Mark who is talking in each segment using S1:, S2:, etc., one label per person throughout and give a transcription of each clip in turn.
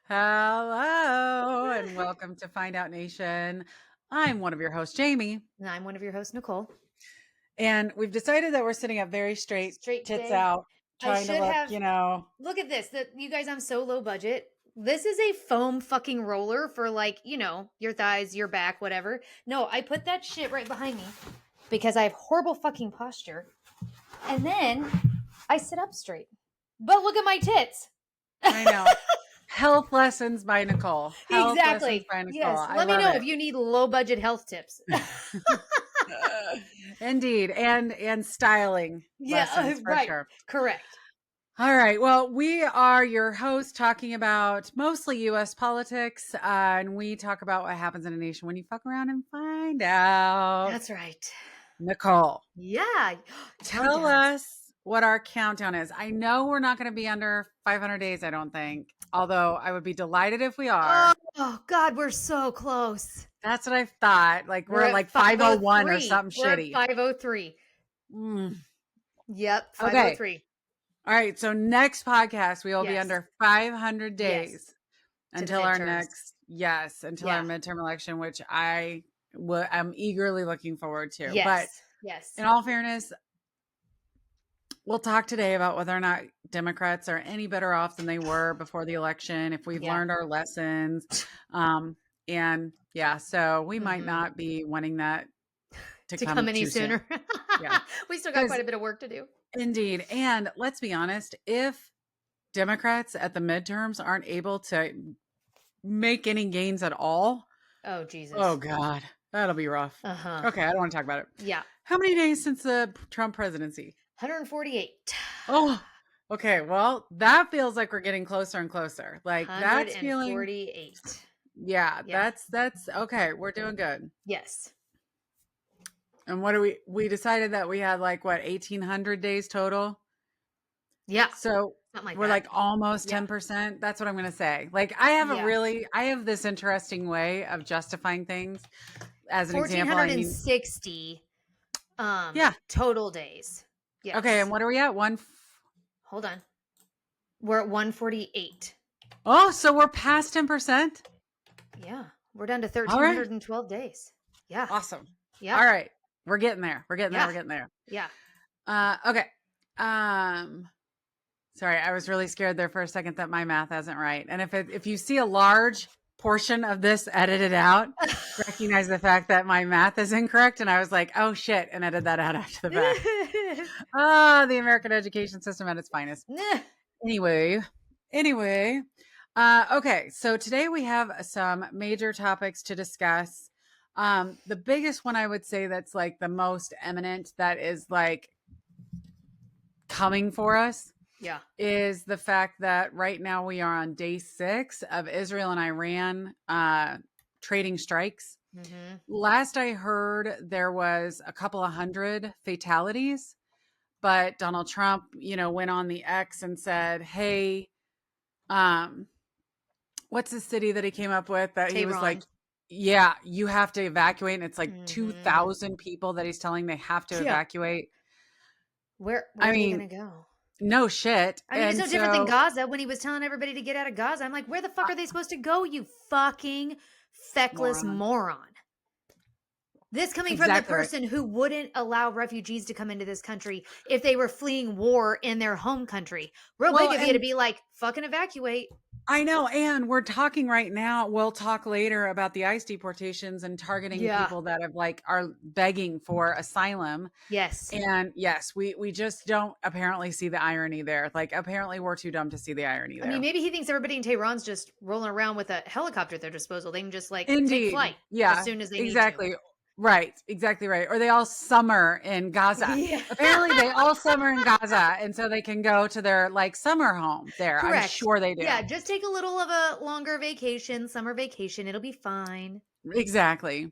S1: Hello and welcome to Find Out Nation. I'm one of your hosts, Jamie,
S2: And I'm one of your hosts, Nicole.
S1: and we've decided that we're sitting up very straight,
S2: Straight
S1: tits
S2: today.
S1: out,
S2: I
S1: trying to
S2: should
S1: look,
S2: have. Look at this. You guys, I'm so low budget. This is a foam fucking roller for your thighs, your back, whatever. No, I put that shit right behind me because I have horrible fucking posture. And then I sit up straight. But look at my tits.
S1: I know. Health lessons by Nicole. Health lessons
S2: Exactly.
S1: by Nicole.
S2: Yes.
S1: I
S2: Let me
S1: love
S2: know
S1: it.
S2: if you need low budget health tips.
S1: Indeed, and styling lessons for
S2: Right.
S1: sure.
S2: Correct.
S1: All right. Well, we are your hosts talking about mostly U.S. politics, and we talk about what happens in a nation when you fuck around and find out.
S2: That's right.
S1: Nicole,
S2: Yeah.
S1: tell
S2: Countdowns.
S1: us what our countdown is. I know we're not going to be under 500 days, I don't think, although I would be delighted if we are.
S2: Oh God, we're so close.
S1: That's what I thought. Like we're
S2: We're
S1: at
S2: at
S1: like 501 or
S2: 503.
S1: something
S2: We're at
S1: shitty.
S2: 503.
S1: Mm.
S2: Yep,
S1: Okay.
S2: 503.
S1: All right. So next podcast, we will be
S2: Yes.
S1: under 500 days.
S2: Yes.
S1: Until our next, until our
S2: Yeah.
S1: midterm election, which I'm eagerly looking forward to.
S2: Yes.
S1: But
S2: Yes.
S1: in all fairness, we'll talk today about whether or not Democrats are any better off than they were before the election, if we've learned our lessons. And yeah, so we might not be wanting that to come
S2: any
S1: too soon.
S2: sooner.
S1: Yeah.
S2: We still got quite a bit of work to do.
S1: Indeed. And let's be honest, if Democrats at the midterms aren't able to make any gains at all,
S2: Oh, Jesus.
S1: oh God, that'll be rough.
S2: Uh-huh.
S1: Okay, I don't want to talk about it.
S2: Yeah.
S1: How many days since the Trump presidency?
S2: 148.
S1: Oh, okay. Well, that feels like we're getting closer and closer. Like that's feeling.
S2: 148.
S1: Yeah,
S2: Yeah.
S1: that's okay. We're doing good.
S2: Yes.
S1: And what do we decided that we had like what 1,800 days total.
S2: Yeah.
S1: So
S2: Something like
S1: we're
S2: that.
S1: like almost
S2: Yeah.
S1: 10%. That's what I'm going to say. Like I have
S2: Yeah.
S1: I have this interesting way of justifying things. As an example, I mean,
S2: 1,460
S1: yeah,
S2: total days. Yes.
S1: okay. And what are we at?
S2: Hold on. We're at 148.
S1: Oh, so we're past 10%.
S2: Yeah. We're down to 1,312 days. Yeah.
S1: Awesome.
S2: Yeah.
S1: All right. We're getting there. We're getting there.
S2: Yeah.
S1: We're getting there.
S2: Yeah.
S1: Okay. Sorry, I was really scared there for a second that my math isn't right. And if you see a large portion of this edited out, recognize the fact that my math is incorrect. And I was like, oh shit, and edit that out after the fact. The American education system at its finest. Anyway. Okay, so today we have some major topics to discuss. The biggest one I would say that's like the most eminent that is like coming for us is the fact that right now we are on day 6 of Isreal and Iran trading strikes.
S2: Mm-hmm.
S1: Last I heard, there was a couple of hundred fatalities, but Donald Trump, went on the X and said, hey, what's the city that he came up with that
S2: Tehran.
S1: He was like, yeah, you have to evacuate. And it's like
S2: Mhm.
S1: 2,000 people that he's telling they have to evacuate.
S2: Where are they going to go?
S1: No shit.
S2: I mean, it's no different than Gaza when he was telling everybody to get out of Gaza. I'm like, where the fuck are they supposed to go, you fucking feckless moron? This coming from the person who wouldn't allow refugees to come into this country if they were fleeing war in their home country. Real big of you to be like, fucking evacuate.
S1: I know. And we're talking right now. We'll talk later about the ICE deportations and targeting people that have are begging for asylum.
S2: Yes.
S1: And yes, we just don't apparently see the irony there. Like apparently we're too dumb to see the irony there.
S2: I mean, maybe he thinks everybody in Tehran's just rolling around with a helicopter at their disposal. They can just take flight as soon as they need to.
S1: Right. Exactly right. Or they all summer in Gaza. Yeah. Apparently they all summer in Gaza. And so they can go to their summer home there. Correct. I'm sure they do.
S2: Yeah. Just take a little of a longer vacation, summer vacation. It'll be fine.
S1: Exactly.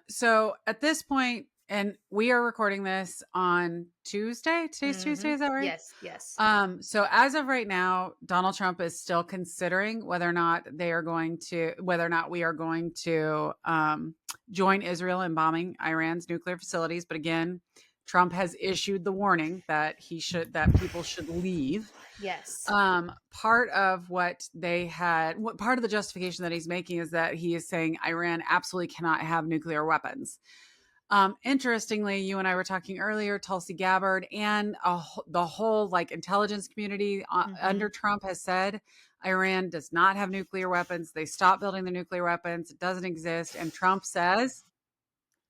S1: So at this point, and we are recording this on Tuesday. Today's Tuesday, is that right?
S2: Yes.
S1: So as of right now, Donald Trump is still considering whether or not we are going to join Israel in bombing Iran's nuclear facilities. But again,
S2: Mm-hmm.
S1: Trump has issued the warning that that people should leave.
S2: Yes.
S1: Part of what part of the justification that he's making is that he is saying Iran absolutely cannot have nuclear weapons. Interestingly, you and I were talking earlier, Tulsi Gabbard and the whole like intelligence community
S2: Mm-hmm.
S1: under Trump has said Iran does not have nuclear weapons. They stopped building the nuclear weapons. It doesn't exist. And Trump says,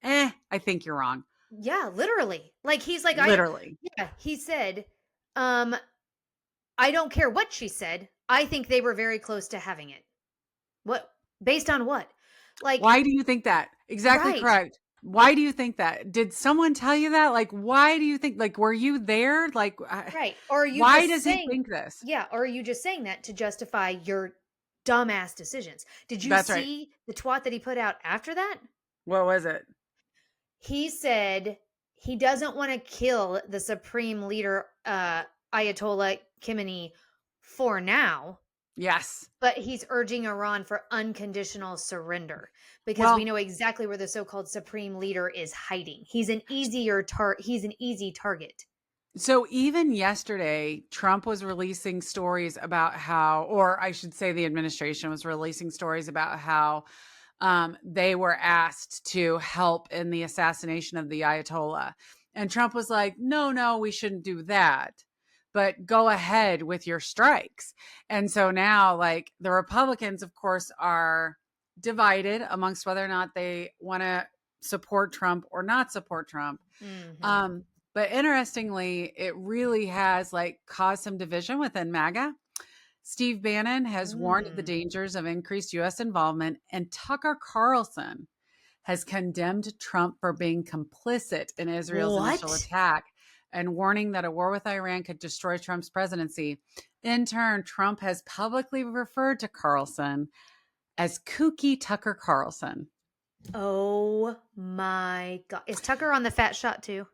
S1: I think you're wrong.
S2: Yeah, literally. Like he's like,
S1: Literally.
S2: yeah, he said, um, I don't care what she said. I think they were very close to having it. What? Based on what? Like,
S1: Why do you think that? Exactly
S2: right.
S1: correct. Why do you think that? Did someone tell you that? Like, why do you think, like, were you there? Like,
S2: Right. Or are you
S1: why
S2: just
S1: does he
S2: saying,
S1: think this?
S2: yeah, or are you just saying that to justify your dumbass decisions? Did you
S1: That's right.
S2: see the twat that he put out after that?
S1: What was it?
S2: He said he doesn't want to kill the supreme leader, Ayatollah Khamenei, for now,
S1: Yes.
S2: but he's urging Iran for unconditional surrender because we
S1: Well,
S2: know exactly where the so-called supreme leader is hiding. He's an easy target.
S1: so even yesterday, Trump was releasing stories about how, or I should say, the administration was releasing stories about how they were asked to help in the assassination of the Ayatollah. And Trump was like, no, no, we shouldn't do that. But go ahead with your strikes. And so now, like, the Republicans, of course, are divided amongst whether or not they want to support Trump or not support Trump.
S2: Mm-hmm.
S1: Um, but interestingly, it really has like caused some division within MAGA. Steve Bannon has warned of the
S2: Mm.
S1: dangers of increased U.S. involvement, and Tucker Carlson has condemned Trump for being complicit in Israel's initial
S2: What?
S1: attack and warning that a war with Iran could destroy Trump's presidency. In turn, Trump has publicly referred to Carlson as kooky Tucker Carlson.
S2: Oh my god. Is Tucker on the fat shot too?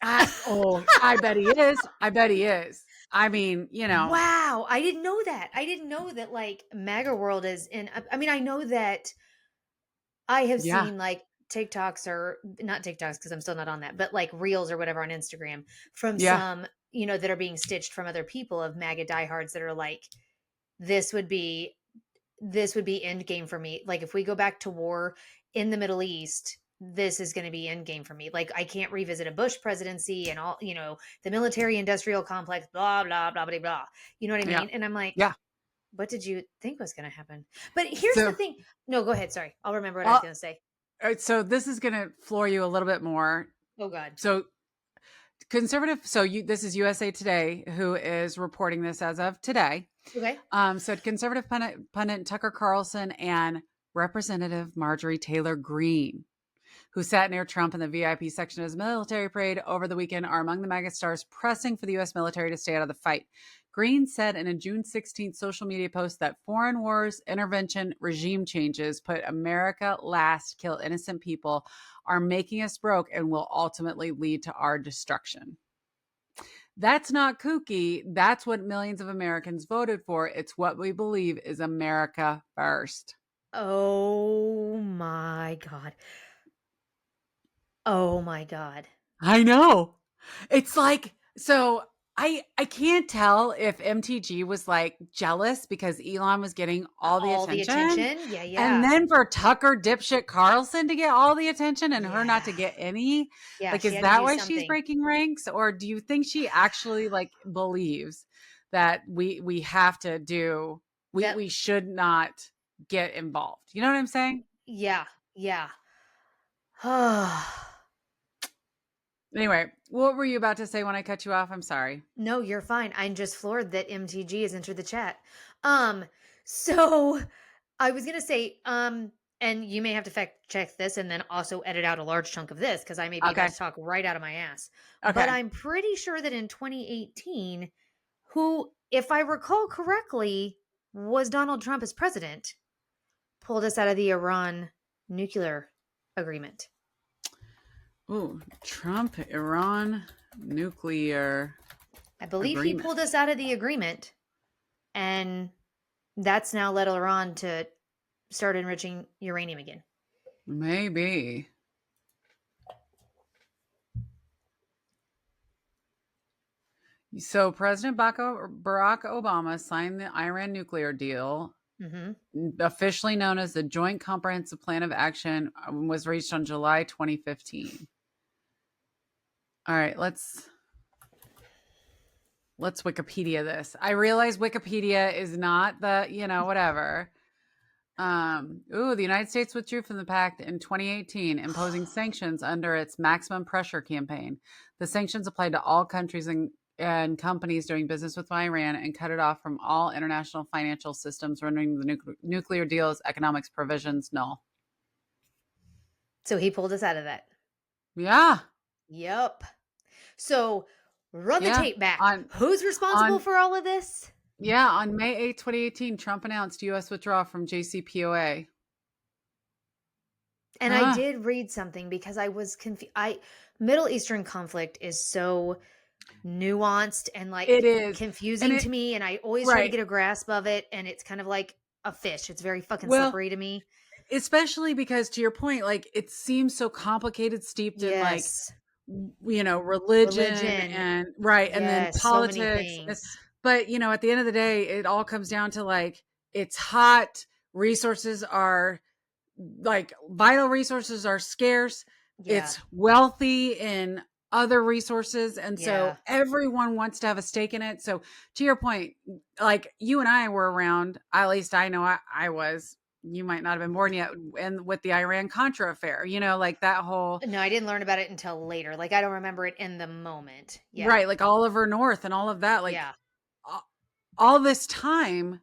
S1: I bet he is. I bet he is. I mean,
S2: Wow, I didn't know that. I didn't know that like MAGA world is in I mean, I know that I have
S1: yeah,
S2: seen like TikToks or not TikToks because I'm still not on that, but like reels or whatever on Instagram from
S1: yeah,
S2: some, that are being stitched from other people of MAGA diehards that are like, this would be this would be end game for me. Like if we go back to war in the Middle East, this is going to be end game for me. Like I can't revisit a Bush presidency and all, the military industrial complex, blah, blah, blah, blah, blah. You know what I
S1: yeah,
S2: mean? And I'm like,
S1: yeah.
S2: what did you think was going to happen? But here's the
S1: So,
S2: thing. No, go ahead. Sorry. I'll remember what I was
S1: all
S2: going to say.
S1: right, so this is going to floor you a little bit more.
S2: Oh God.
S1: So conservative. So this is USA Today who is reporting this as of today.
S2: Okay.
S1: Said conservative pundit Tucker Carlson and Representative Marjorie Taylor Greene, who sat near Trump in the VIP section of his military parade over the weekend, are among the MAGA stars pressing for the U.S. military to stay out of the fight. Green said in a June 16th social media post that foreign wars, intervention, regime changes put America last, kill innocent people, are making us broke, and will ultimately lead to our destruction. That's not kooky. That's what millions of Americans voted for. It's what we believe is America first.
S2: Oh my God. Oh my God.
S1: I know. It's like, so I can't tell if MTG was like jealous because Elon was getting all the
S2: All the
S1: attention,
S2: attention. Yeah.
S1: and
S2: Yeah.
S1: then for Tucker dipshit Carlson to get all the attention and her not
S2: Yeah.
S1: to get any.
S2: Yeah.
S1: Like,
S2: She
S1: is
S2: had to
S1: that
S2: do
S1: why she's
S2: something.
S1: breaking ranks, or do you think she actually like believes that we have to do
S2: That,
S1: we should not get involved? You know what I'm saying?
S2: yeah. Yeah.
S1: Anyway, what were you about to say when I cut you off? I'm sorry.
S2: No, you're fine. I'm just floored that MTG has entered the chat. Um, so I was gonna say, and you may have to fact check this and then also edit out a large chunk of this because I may be about
S1: Okay.
S2: to talk right out of my ass. But
S1: Okay.
S2: I'm pretty sure that in 2018, who, if I recall correctly, was Donald Trump as president, pulled us out of the Iran nuclear agreement.
S1: Ooh, Trump Iran nuclear
S2: I believe he
S1: agreement.
S2: pulled us out of the agreement, and that's now led Iran to start enriching uranium again.
S1: Maybe. So President Barack Obama signed the Iran nuclear deal,
S2: Mm-hmm.
S1: officially known as the Joint Comprehensive Plan of Action, was reached on July 2015. All right, let's Wikipedia this. I realize Wikipedia is not the, whatever. The United States withdrew from the pact in 2018, imposing sanctions under its maximum pressure campaign. The sanctions applied to all countries and companies doing business with Iran and cut it off from all international financial systems, rendering the nuclear deal's economics provisions null.
S2: So he pulled us out of that.
S1: Yeah.
S2: Yep. So run the
S1: Yeah.
S2: tape back.
S1: On
S2: Who's responsible
S1: on
S2: for all of this?
S1: yeah, on May 8th, 2018, Trump announced US withdrawal from JCPOA.
S2: And I
S1: Huh.
S2: did read something because I was confused. Middle Eastern conflict is so nuanced and
S1: It
S2: like
S1: is. And
S2: confusing
S1: it
S2: to me, and I always try to
S1: right.
S2: get a grasp of it, and it's kind of like a fish. It's very fucking
S1: Well,
S2: slippery to me.
S1: especially because to your point, like it seems so complicated, steeped in like,
S2: Yes.
S1: religion
S2: Religion.
S1: and right. And then
S2: Yes, so many
S1: politics.
S2: things.
S1: But, at the end of the day, it all comes down to like, it's hot. Resources are like vital resources are scarce.
S2: Yeah.
S1: It's wealthy in other resources. And so
S2: Yeah.
S1: everyone wants to have a stake in it. So to your point, like you and I were around, at least I know I was, you might not have been born yet, and with the Iran Contra affair, like that whole
S2: No, I didn't learn about it until later. Like I don't remember it in the moment. Yeah.
S1: right, like Oliver North and all of that, like
S2: Yeah.
S1: all this time,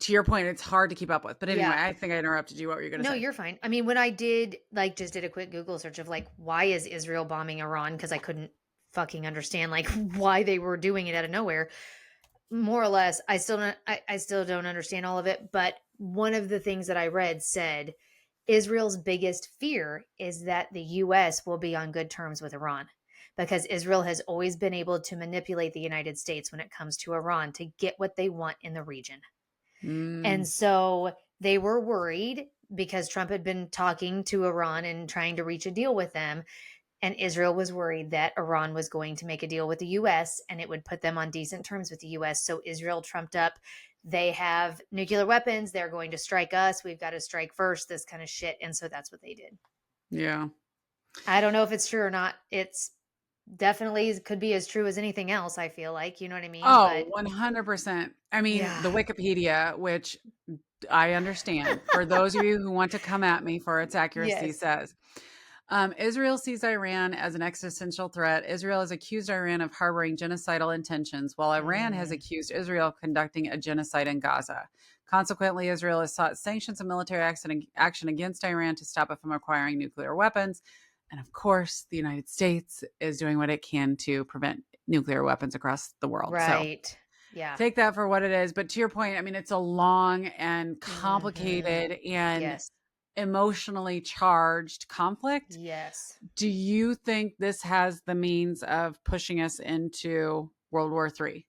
S1: to your point, it's hard to keep up with. But anyway,
S2: Yeah.
S1: I think I interrupted you. What were you going to
S2: No,
S1: say?
S2: you're fine. I mean, when I did like just did a quick Google search of like why is Israel bombing Iran, because I couldn't fucking understand like why they were doing it out of nowhere. More or less, I still don't understand all of it, but one of the things that I read said Israel's biggest fear is that the US will be on good terms with Iran, because Israel has always been able to manipulate the United States when it comes to Iran to get what they want in the region. And
S1: Mm,
S2: so they were worried because Trump had been talking to Iran and trying to reach a deal with them. And Israel was worried that Iran was going to make a deal with the US and it would put them on decent terms with the US. So Israel trumped up, they have nuclear weapons. They're going to strike us. We've got to strike first, this kind of shit. And so that's what they did.
S1: yeah.
S2: I don't know if it's true or not. It's definitely could be as true as anything else, I feel like. You know what I mean?
S1: Oh,
S2: But
S1: 100%. I mean,
S2: yeah.
S1: the Wikipedia, which I understand, for those of you who want to come at me for its accuracy,
S2: Yes.
S1: says Israel sees Iran as an existential threat. Israel has accused Iran of harboring genocidal intentions, while Iran has
S2: Mm,
S1: accused Israel of conducting a genocide in Gaza. Consequently, Israel has sought sanctions and military action against Iran to stop it from acquiring nuclear weapons. And of course, the United States is doing what it can to prevent nuclear weapons across the world. So
S2: right. Yeah.
S1: take that for what it is. But to your point, I mean, it's a long and
S2: Hmm.
S1: complicated and
S2: Yes.
S1: emotionally charged conflict.
S2: Yes.
S1: Do you think this has the means of pushing us into World War III?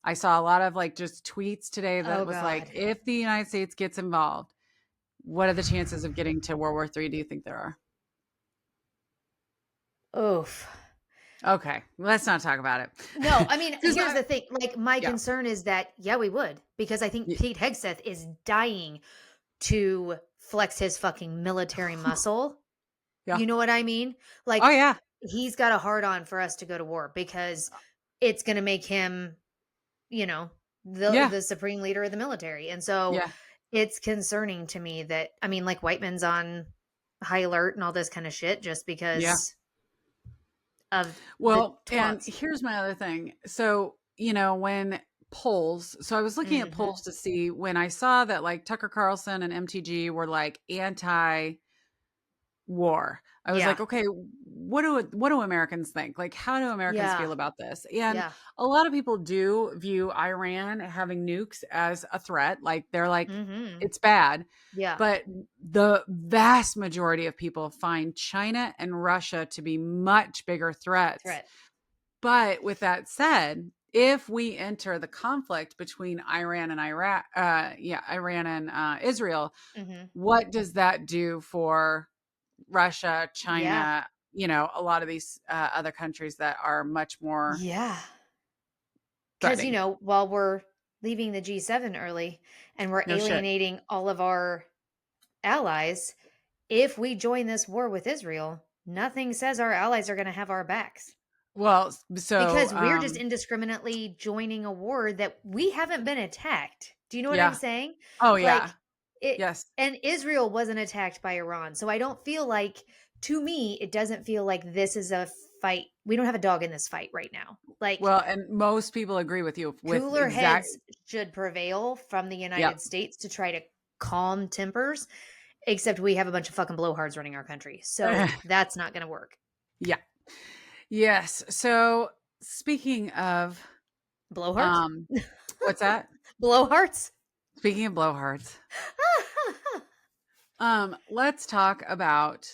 S1: I saw a lot of like just tweets today that
S2: Oh
S1: was like,
S2: God.
S1: if the United States gets involved, what are the chances of getting to World War III? Do you think there are?
S2: Oof.
S1: Okay, let's not talk about it.
S2: No, I mean,
S1: Because
S2: here's the thing. Like, my
S1: yeah,
S2: concern is that, yeah, we would, because I think
S1: y-
S2: Pete Hegseth is dying to flex his fucking military muscle.
S1: yeah,
S2: You know what I mean?
S1: oh
S2: Like,
S1: yeah,
S2: he's got a hard on for us to go to war because it's going to make him, you know,
S1: yeah,
S2: the supreme leader of the military. And so
S1: yeah,
S2: it's concerning to me that, I mean, like, Whiteman's on high alert and all this kind of shit just
S1: yeah.
S2: because of the
S1: Well, and
S2: twats.
S1: here's my other thing. So, when polls, so I was looking at
S2: Hmm.
S1: polls to see when I saw that like Tucker Carlson and MTG were like anti war. I was
S2: Yeah.
S1: like, okay, what do Americans think? Like, how do Americans
S2: Yeah.
S1: feel about this? And
S2: Yeah.
S1: a lot of people do view Iran having nukes as a threat. Like, they're like,
S2: Mhm.
S1: it's bad.
S2: Yeah.
S1: But the vast majority of people find China and Russia to be much bigger threats.
S2: Threat.
S1: But with that said, if we enter the conflict between Iran and Iraq, Iran and Israel,
S2: Mhm.
S1: what does that do for Russia,
S2: Yeah.
S1: China, a lot of these other countries that are much more
S2: Yeah. 'Cause,
S1: threatening.
S2: while we're leaving the G7 early and we're
S1: No shit.
S2: alienating all of our allies, if we join this war with Israel, nothing says our allies are gonna have our backs.
S1: Well, so,
S2: Because we're just indiscriminately joining a war that we haven't been attacked. Do you know what I'm
S1: yeah.
S2: saying?
S1: Oh,
S2: Like,
S1: yeah.
S2: it
S1: Yes.
S2: and Israel wasn't attacked by Iran, so I don't feel like to me, it doesn't feel like this is a fight. We don't have a dog in this fight right now. Like,
S1: Well, and most people agree with you with
S2: cooler
S1: exact
S2: heads should prevail from the
S1: yep.
S2: United States to try to calm tempers, except we have a bunch of fucking blowhards running our country. So that's not going to work.
S1: Yeah. Yes. So, speaking of,
S2: Blowhards?
S1: um what's that?
S2: Blowhards?
S1: Speaking of blowhards, let's talk about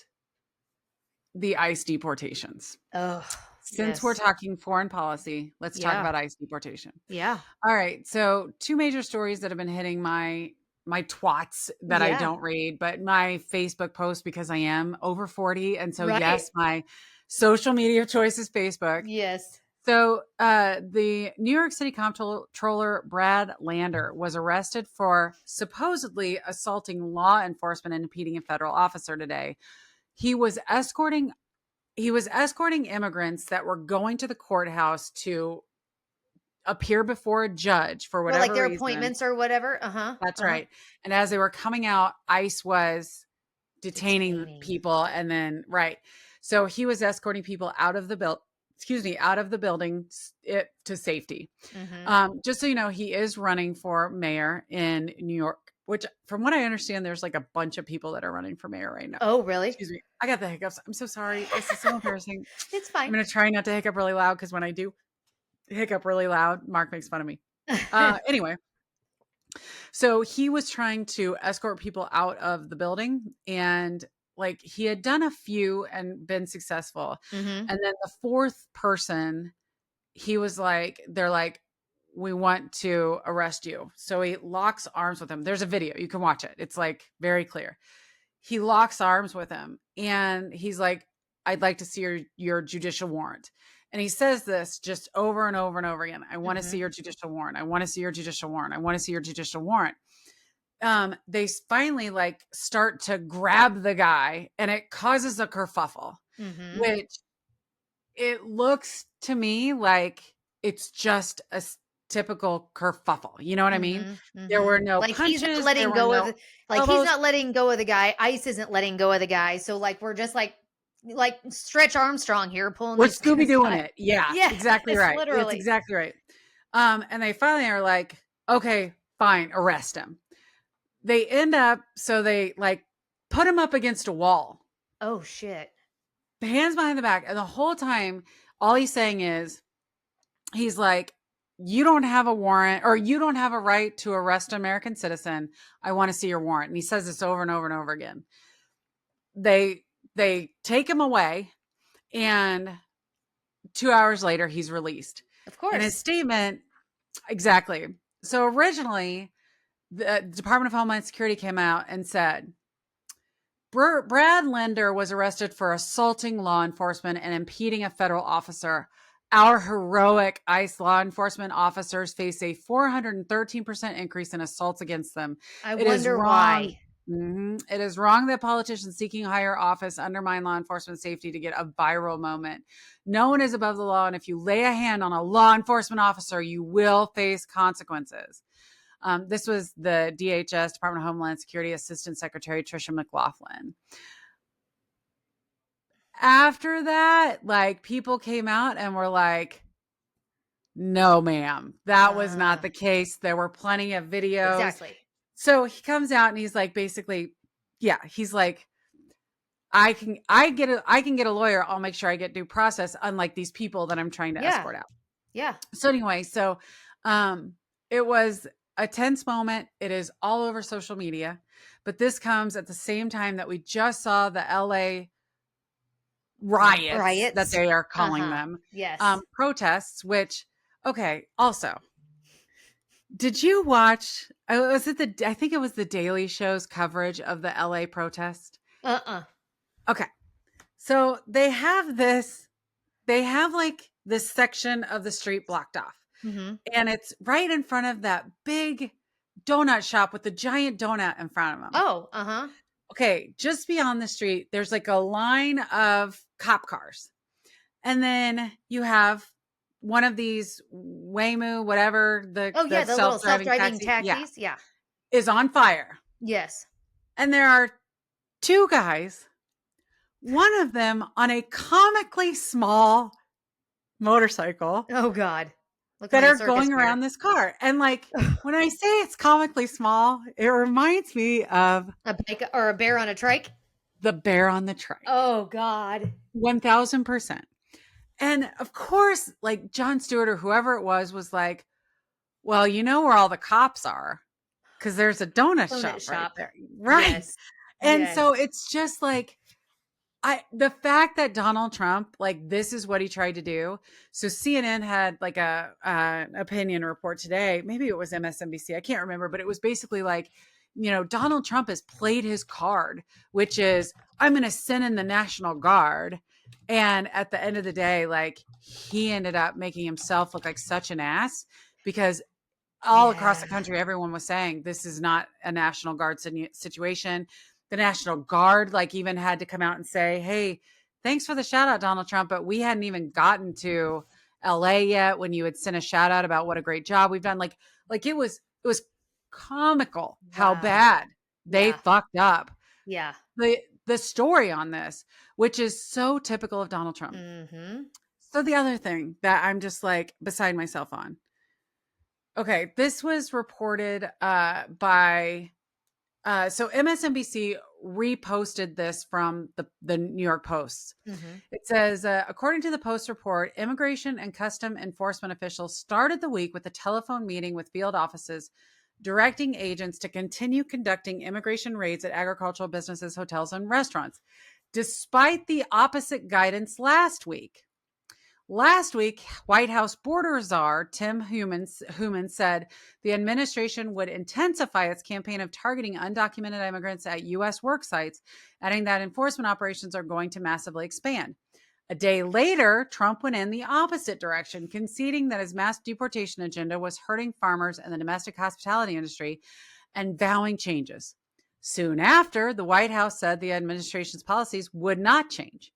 S1: the ICE deportations.
S2: Oh,
S1: Since we're
S2: yes.
S1: talking foreign policy, let's talk
S2: Yeah.
S1: about ICE deportation.
S2: Yeah.
S1: All right. So, two major stories that have been hitting my twats that I
S2: Yeah.
S1: don't read, but my Facebook post because I am over 40. And so,
S2: Right.
S1: yes, my social media of choice is Facebook.
S2: Yes.
S1: So, the New York City Comptroller Brad Lander was arrested for supposedly assaulting law enforcement and impeding a federal officer today. He was escorting immigrants that were going to the courthouse to appear before a judge for
S2: Well, like
S1: whatever
S2: their
S1: reason.
S2: appointments or whatever. Uh-huh.
S1: That's
S2: Uh-huh.
S1: right. And as they were coming out, ICE was detaining
S2: Detaining.
S1: people and then right. So he was escorting people out of the out of the building to safety.
S2: Mm-hmm.
S1: Just so you know, he is running for mayor in New York, which from what I understand, there's like a bunch of people that are running for mayor right now.
S2: Oh, really?
S1: Excuse me. I got the hiccups. I'm so sorry. This is so embarrassing.
S2: It's
S1: I'm
S2: fine.
S1: going to try not to hiccup really loud because when I do hiccup really loud, Mark makes fun of me. Anyway, so he was trying to escort people out of the building and like he had done a few and been successful.
S2: Mm-hmm.
S1: And then the fourth person, he was like, they're like, we want to arrest you. So he locks arms with him. There's a video. You can watch it. It's like very clear. He locks arms with him and he's like, I'd like to see your judicial warrant. And he says this just over and over and over again. I want to see
S2: Mm-hmm.
S1: your judicial warrant. I want to see your judicial warrant. I want to see your judicial warrant. They finally like start to grab the guy and it causes a kerfuffle,
S2: Mm-hmm.
S1: which it looks to me like it's just a typical kerfuffle. You know what I mean?
S2: Mm-hmm.
S1: There
S2: Mm-hmm.
S1: were no
S2: Like he's not
S1: punches. There
S2: letting
S1: were
S2: go
S1: no
S2: of like he's
S1: elbows.
S2: not letting go of the guy. ICE isn't letting go of the guy. So like we're just like Stretch Armstrong here pulling
S1: We're
S2: these
S1: Scooby
S2: guys
S1: doing
S2: out.
S1: it. Yeah,
S2: Yes,
S1: exactly right. It's
S2: literally.
S1: exactly right. And they finally are like, okay, fine, arrest him. They end up, so they like put him up against a wall,
S2: Oh shit.
S1: the hands behind the back. And the whole time, all he's saying is, he's like, you don't have a warrant or you don't have a right to arrest an American citizen. I want to see your warrant. And he says this over and over and over again. They take him away and 2 hours later he's released.
S2: Of
S1: And his
S2: course.
S1: statement, exactly. So originally the Department of Homeland Security came out and said, Brad Linder was arrested for assaulting law enforcement and impeding a federal officer. Our heroic ICE law enforcement officers face a 413% increase in assaults against them.
S2: I
S1: It is
S2: wonder
S1: wrong.
S2: why.
S1: It is wrong that politicians seeking higher office undermine law enforcement safety to get a viral moment. No one is above the law, and if you lay a hand on a law enforcement officer, you will face consequences. This was the DHS, Department of Homeland Security Assistant Secretary Tricia McLaughlin. After that, like people came out and were like, no, ma'am, that was not the case. There were plenty of videos.
S2: Exactly.
S1: So he comes out and he's like, basically, yeah, he's like, I can get a lawyer. I'll make sure I get due process, unlike these people that I'm trying to
S2: Yeah.
S1: escort out.
S2: Yeah.
S1: So anyway, it was a tense moment. It is all over social media, but this comes at the same time that we just saw the LA riots that they are calling them,
S2: Yes.
S1: protests, which, okay. Also, did you watch, I think it was the Daily Show's coverage of the LA protest. Okay. So they have like this section of the street blocked off.
S2: Mm-hmm.
S1: And it's right in front of that big donut shop with the giant donut in front of them.
S2: Oh, uh-huh.
S1: Okay, just beyond the street, there's like a line of cop cars. And then you have one of these Waymo, whatever,
S2: Oh,
S1: the
S2: yeah, the little
S1: self-driving
S2: self-driving
S1: taxi,
S2: taxis. Yeah.
S1: is on fire.
S2: Yes.
S1: And there are two guys, one of them on a comically small motorcycle
S2: Oh, God. Looking
S1: that
S2: like a
S1: are
S2: circus
S1: going
S2: bear.
S1: around this car. And like, when I say it's comically small, it reminds me of
S2: A bike or a bear on a trike?
S1: the bear on the trike.
S2: Oh, God.
S1: 1000%. And of course, like Jon Stewart or whoever it was like, well, you know where all the cops are because there's a donut shop right there. Right.
S2: Yes.
S1: And
S2: Yes.
S1: so it's just like, the fact that Donald Trump, like, this is what he tried to do. So CNN had like a opinion report today. Maybe it was MSNBC. I can't remember, but it was basically like, Donald Trump has played his card, which is I'm going to send in the National Guard. And at the end of the day, like, he ended up making himself look like such an ass because all across the
S2: Yeah.
S1: country, everyone was saying this is not a National Guard situation. The National Guard, like, even had to come out and say, hey, thanks for the shout out, Donald Trump, but we hadn't even gotten to LA yet when you had sent a shout out about what a great job we've done. Like it was comical how
S2: Wow.
S1: bad they
S2: Yeah.
S1: fucked up
S2: Yeah.
S1: the story on this, which is so typical of Donald Trump.
S2: Mm-hmm.
S1: So the other thing that I'm just like beside myself on. Okay, this was reported by so MSNBC reposted this from the New York Post.
S2: Mm-hmm.
S1: It says, according to the Post report, immigration and custom enforcement officials started the week with a telephone meeting with field offices, directing agents to continue conducting immigration raids at agricultural businesses, hotels, and restaurants, despite the opposite guidance last week. Last week, White House border czar Tim Heumann said the administration would intensify its campaign of targeting undocumented immigrants at U.S. work sites, adding that enforcement operations are going to massively expand. A day later, Trump went in the opposite direction, conceding that his mass deportation agenda was hurting farmers and the domestic hospitality industry and vowing changes. Soon after, the White House said the administration's policies would not change.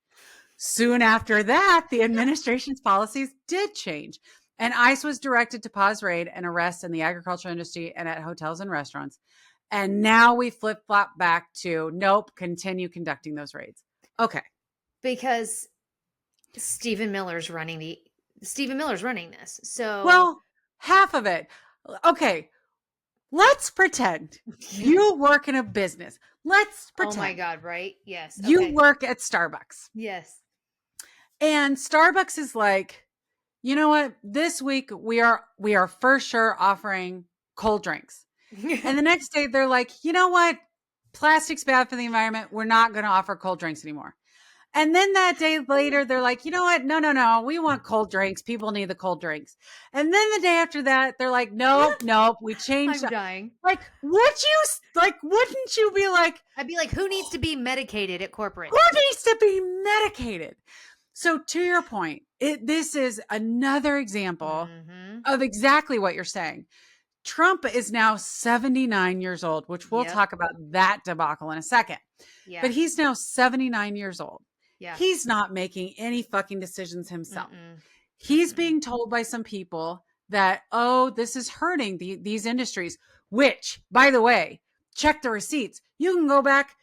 S1: Soon after that, the administration's policies did change, and ICE was directed to pause raid and arrests in the agriculture industry and at hotels and restaurants. And now we flip-flop back to, nope, continue conducting those raids. Okay.
S2: Because Stephen Miller's running this. So
S1: Well, half of it. Okay. Let's pretend you work in a business. Let's pretend.
S2: Oh my God, right? Yes.
S1: You work at Starbucks.
S2: Yes.
S1: And Starbucks is like, you know what? This week we are for sure offering cold drinks. And the next day they're like, you know what? Plastic's bad for the environment. We're not going to offer cold drinks anymore. And then that day later, they're like, you know what? No. We want cold drinks. People need the cold drinks. And then the day after that, they're like, nope. We changed.
S2: I'm dying.
S1: Like, wouldn't you be like,
S2: I'd be like, who needs to be medicated at corporate?
S1: who needs to be medicated? So to your point, this is another example of exactly what you're saying. Trump is now 79 years old, which we'll talk about that debacle in a second.
S2: Yeah.
S1: But he's now 79 years old.
S2: Yeah.
S1: He's not making any fucking decisions himself. He's being told by some people that, oh, this is hurting these industries, which, by the way, check the receipts. You can go back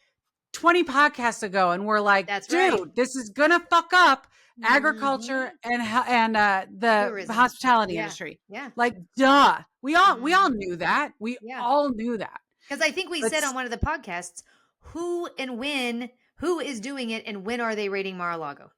S1: 20 podcasts ago and we're like,
S2: That's
S1: dude,
S2: right.
S1: this is going to fuck up agriculture and the
S2: Tourism.
S1: hospitality industry.
S2: Yeah.
S1: Like, duh. We all knew that. We all knew that.
S2: Because I think we said on one of the podcasts, who and when, who is doing it and when are they raiding Mar-a-Lago?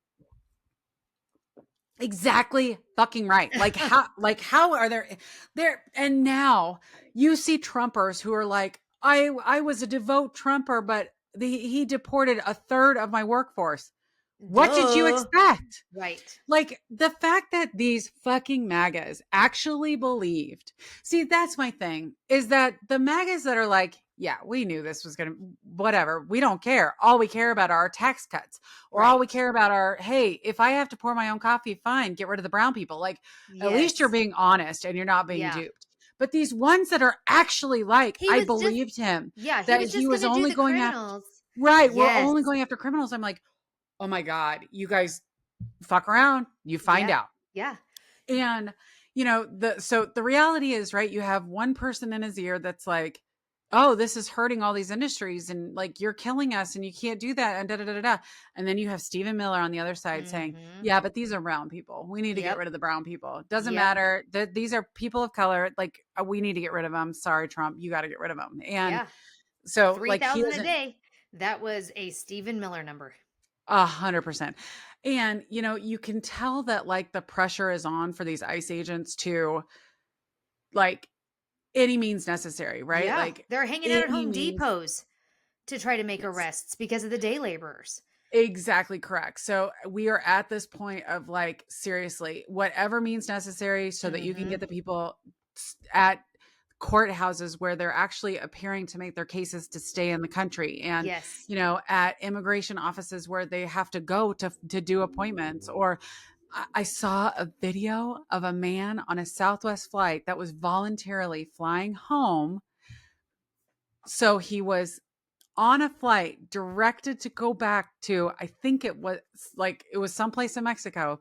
S1: Exactly fucking right. Like how are there and now you see Trumpers who are like, I was a devout Trumper, but he deported a third of my workforce. What did you expect?
S2: Right.
S1: Like the fact that these fucking MAGAs actually believed. See, that's my thing, is that the MAGAs that are like, yeah, we knew this was going to, whatever. We don't care. All we care about are our tax cuts, or all we
S2: Right.
S1: care about are, hey, if I have to pour my own coffee, fine, get rid of the brown people. Like, at least you're
S2: Yes.
S1: being honest and you're not being
S2: Yeah.
S1: duped. But these ones that are actually like,
S2: He
S1: I
S2: was just
S1: believed him
S2: yeah, he
S1: that
S2: was
S1: he
S2: just
S1: was
S2: gonna do
S1: only
S2: the
S1: going after,
S2: criminals.
S1: right, we're
S2: Yes.
S1: only going after criminals. I'm like, oh my God, you guys fuck around, you find
S2: Yeah.
S1: out.
S2: Yeah.
S1: And the reality is, right, you have one person in his ear that's like, oh, this is hurting all these industries and like you're killing us and you can't do that and da da da da da. And then you have Stephen Miller on the other side saying,
S2: Mhm.
S1: yeah, but these are brown people. We need to get
S2: Yep.
S1: rid of the brown people. Doesn't
S2: Yep.
S1: matter that these are people of color. Like, we need to get rid of them. Sorry, Trump, you got to get rid of them. And
S2: Yeah.
S1: so like he
S2: 3,000 a
S1: doesn't.
S2: day. That was a Stephen Miller number.
S1: 100%. And you can tell that like the pressure is on for these ICE agents to like any means necessary, right?
S2: Yeah.
S1: Like
S2: They're hanging out at
S1: any
S2: Home
S1: means.
S2: Depots to try to make
S1: Yes.
S2: arrests because of the day laborers.
S1: Exactly correct. So we are at this point of like, seriously, whatever means necessary so that you can get
S2: Mhm.
S1: the people at courthouses where they're actually appearing to make their cases to stay in the country, and
S2: Yes.
S1: at immigration offices where they have to go to do appointments. Or I saw a video of a man on a Southwest flight that was voluntarily flying home. So he was on a flight directed to go back to, I think it was someplace in Mexico,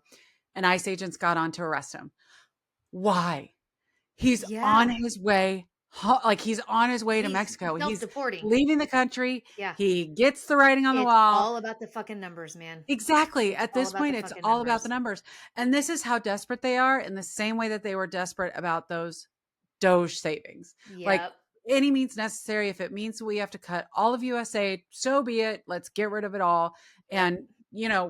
S1: and ICE agents got on to arrest him. Why? He's on
S2: Yeah.
S1: his way, like he's on his way to
S2: He's
S1: Mexico. He's
S2: self-deporting.
S1: leaving the country.
S2: Yeah.
S1: He gets the writing on the
S2: It's
S1: wall.
S2: all about the fucking numbers, man.
S1: Exactly.
S2: It's
S1: At
S2: all
S1: this
S2: about the
S1: point, it's
S2: fucking
S1: all about the
S2: numbers.
S1: numbers. And this is how desperate they are, in the same way that they were desperate about those Doge savings. Like,
S2: Yep.
S1: any means necessary. If it means we have to cut all of USA, so be it. Let's get rid of it all.
S2: Yep.
S1: And,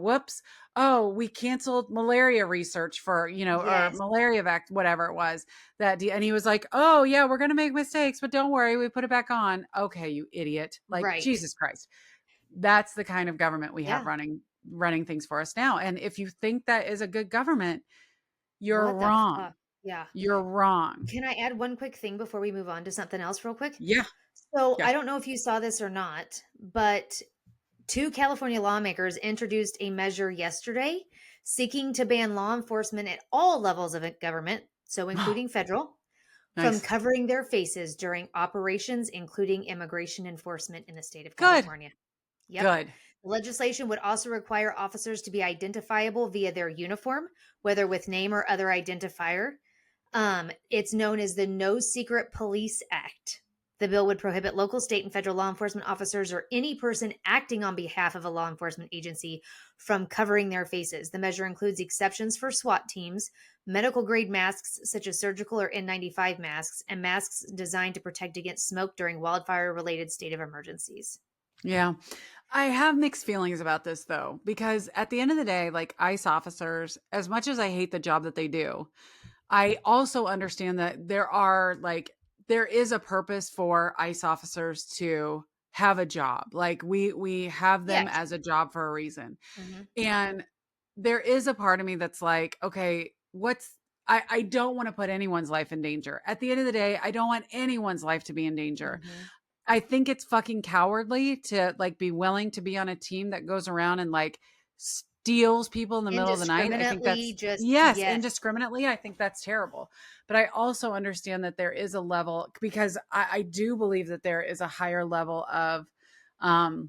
S1: whoops. Oh, we canceled malaria research for, or
S2: Yes.
S1: malaria whatever it was and he was like, oh yeah, we're going to make mistakes, but don't worry. We put it back on. Okay, you idiot. Like,
S2: Right.
S1: Jesus Christ. That's the kind of government we have
S2: Yeah.
S1: running things for us now. And if you think that is a good government, you're
S2: What the
S1: wrong.
S2: fuck? Yeah.
S1: You're wrong.
S2: Can I add one quick thing before we move on to something else real quick?
S1: Yeah.
S2: So,
S1: Yeah.
S2: I don't know if you saw this or not, but two California lawmakers introduced a measure yesterday seeking to ban law enforcement at all levels of government, so including federal, from
S1: Nice.
S2: covering their faces during operations, including immigration enforcement in the state of
S1: Good.
S2: California. Yep.
S1: Good.
S2: The legislation would also require officers to be identifiable via their uniform, whether with name or other identifier. It's known as the No Secret Police Act. The bill would prohibit local, state, and federal law enforcement officers or any person acting on behalf of a law enforcement agency from covering their faces. The measure includes exceptions for SWAT teams, medical grade masks such as surgical or N95 masks, and masks designed to protect against smoke during wildfire related state of emergencies.
S1: Yeah. I have mixed feelings about this though, because at the end of the day, like ICE officers, as much as I hate the job that they do, I also understand that there is a purpose for ICE officers to have a job. Like, we have them
S2: Yes.
S1: as a job for a reason.
S2: Hmm.
S1: And there is a part of me that's like, okay, I don't want to put anyone's life in danger. At the end of the day, I don't want anyone's life to be in danger.
S2: Hmm.
S1: I think it's fucking cowardly to like be willing to be on a team that goes around and like steals people in the middle of the night. I think
S2: Indiscriminately,
S1: that's,
S2: just,
S1: yes,
S2: yes.
S1: indiscriminately. I think that's terrible. But I also understand that there is a level, because I do believe that there is a higher level of um,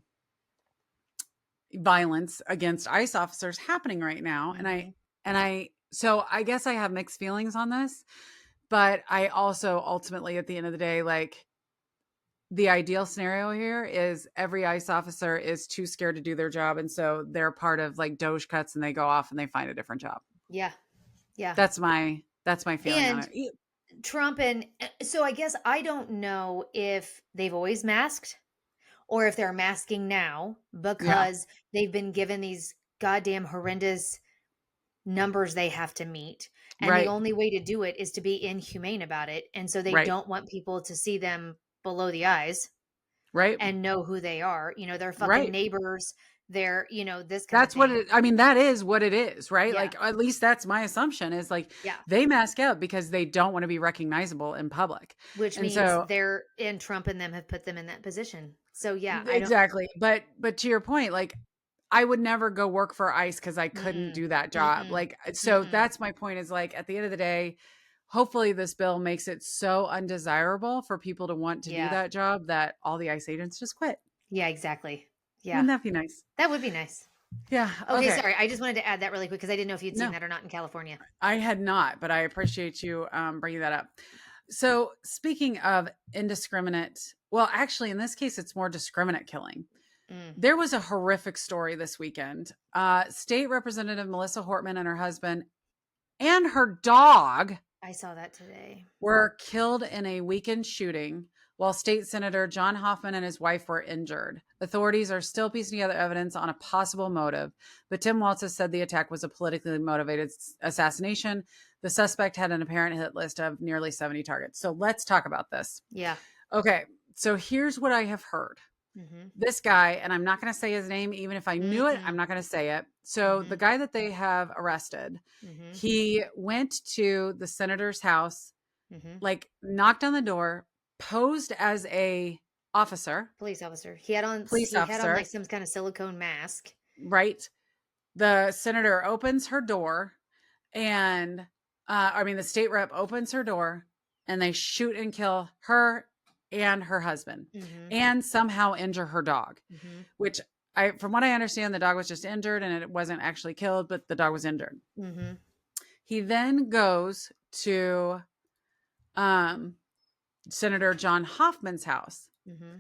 S1: violence against ICE officers happening right now.
S2: Hmm.
S1: So I guess I have mixed feelings on this, but I also ultimately, at the end of the day, like, the ideal scenario here is every ICE officer is too scared to do their job. And so they're part of like Doge cuts and they go off and they find a different job.
S2: Yeah. Yeah.
S1: That's my feeling on
S2: And
S1: it.
S2: Trump and so I guess I don't know if they've always masked or if they're masking now
S1: Yeah.
S2: because they've been given these goddamn horrendous numbers they have to meet. And the
S1: Right.
S2: only way to do it is to be inhumane about it. And so they
S1: Right.
S2: don't want people to see them below the eyes
S1: Right.
S2: and know who they are. They're fucking
S1: Right.
S2: neighbors They're, this kind of
S1: That's what
S2: thing.
S1: it, I mean, that is what it is, right?
S2: Yeah.
S1: Like, at least that's my assumption is like
S2: Yeah.
S1: they mask out because they don't want to be recognizable in public.
S2: Which
S1: And
S2: means
S1: so,
S2: they're and Trump and them have put them in that position. So yeah, I don't.
S1: exactly. But to your point, like I would never go work for ICE because I couldn't
S2: Mm-mm,
S1: do that job.
S2: mm-mm,
S1: Like, so
S2: mm-mm.
S1: that's my point is like at the end of the day, hopefully this bill makes it so undesirable for people to want to do
S2: Yeah.
S1: that job that all the ICE agents just quit.
S2: Yeah, exactly. Yeah.
S1: Wouldn't that be nice?
S2: That would be nice.
S1: Yeah.
S2: Okay,
S1: Okay.
S2: sorry. I just wanted to add that really quick because I didn't know if you'd seen
S1: No,
S2: that or not in California.
S1: I had not, but I appreciate you bringing that up. So, speaking of indiscriminate, well, actually, in this case, it's more discriminate killing.
S2: Mm,
S1: There was a horrific story this weekend. State Representative Melissa Hortman and her husband and her dog
S2: I saw that today.
S1: were killed in a weekend shooting, while State Senator John Hoffman and his wife were injured. Authorities are still piecing together evidence on a possible motive, but Tim Walz has said the attack was a politically motivated assassination. The suspect had an apparent hit list of nearly 70 targets. So let's talk about this.
S2: Yeah.
S1: Okay, so here's what I have heard.
S2: Mm-hmm.
S1: This guy, and I'm not going to say his name, even if I knew it, I'm
S2: Mm-mm.
S1: not going to say it. So
S2: Mm-hmm.
S1: the guy that they have arrested,
S2: Mm-hmm.
S1: he went to the senator's house,
S2: Mm-hmm.
S1: like knocked on the door, posed as a officer,
S2: Police officer. He had on.
S1: police
S2: He had on
S1: officer,
S2: like some kind of silicone mask.
S1: right? The senator opens her door and the state rep opens her door and they shoot and kill her and her husband
S2: Mm-hmm.
S1: and somehow injure her dog,
S2: Mm-hmm.
S1: which from what I understand, the dog was just injured and it wasn't actually killed, but the dog was injured.
S2: Mm-hmm.
S1: He then goes to um, Senator John Hoffman's house.
S2: Mm-hmm.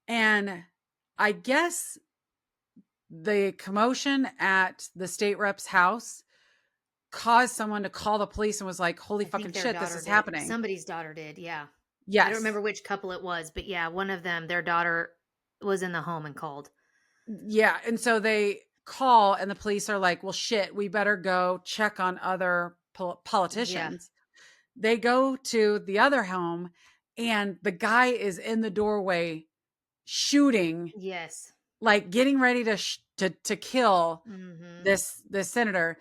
S1: And I guess the commotion at the state rep's house caused someone to call the police and was like, holy
S2: I think
S1: fucking
S2: their
S1: shit, this
S2: daughter
S1: is
S2: did.
S1: happening.
S2: Somebody's daughter did. Yeah. I don't
S1: Yes.
S2: remember which couple it was, but yeah, one of them, their daughter was in the home and called.
S1: Yeah. And so they call and the police are like, well, shit, we better go check on other
S2: Yeah.
S1: politicians. They go to the other home and the guy is in the doorway shooting,
S2: Yes.
S1: like getting ready to kill
S2: Mm-hmm.
S1: this senator,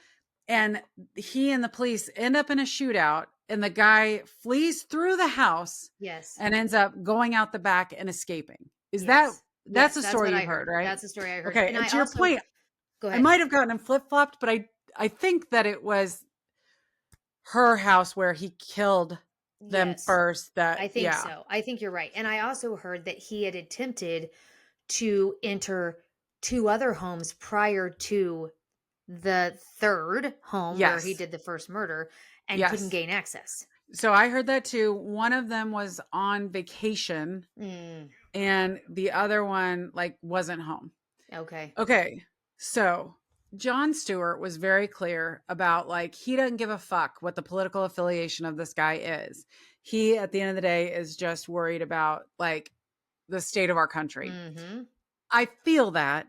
S1: and he and the police end up in a shootout and the guy flees through the house
S2: Yes.
S1: and ends up going out the back and escaping. Is that
S2: Yes.
S1: that's
S2: Yes.
S1: a
S2: That's
S1: story
S2: what
S1: you've
S2: I
S1: heard,
S2: heard.
S1: right?
S2: That's the story I heard.
S1: Okay,
S2: And
S1: and
S2: I
S1: to your
S2: also
S1: point,
S2: go
S1: I
S2: ahead.
S1: might have gotten him flip-flopped, but I think that it was her house where he killed them
S2: Yes.
S1: first. That
S2: I think
S1: yeah.
S2: so. I think you're right. And I also heard that he had attempted to enter two other homes prior to the third home where he
S1: Yes.
S2: did the first murder and couldn't
S1: Yes.
S2: gain access.
S1: So I heard that too. One of them was on vacation
S2: Mm,
S1: and the other one like wasn't home.
S2: okay.
S1: Okay. So Jon Stewart was very clear about like he doesn't give a fuck what the political affiliation of this guy is. He at the end of the day is just worried about like the state of our country.
S2: Mm-hmm.
S1: I feel that.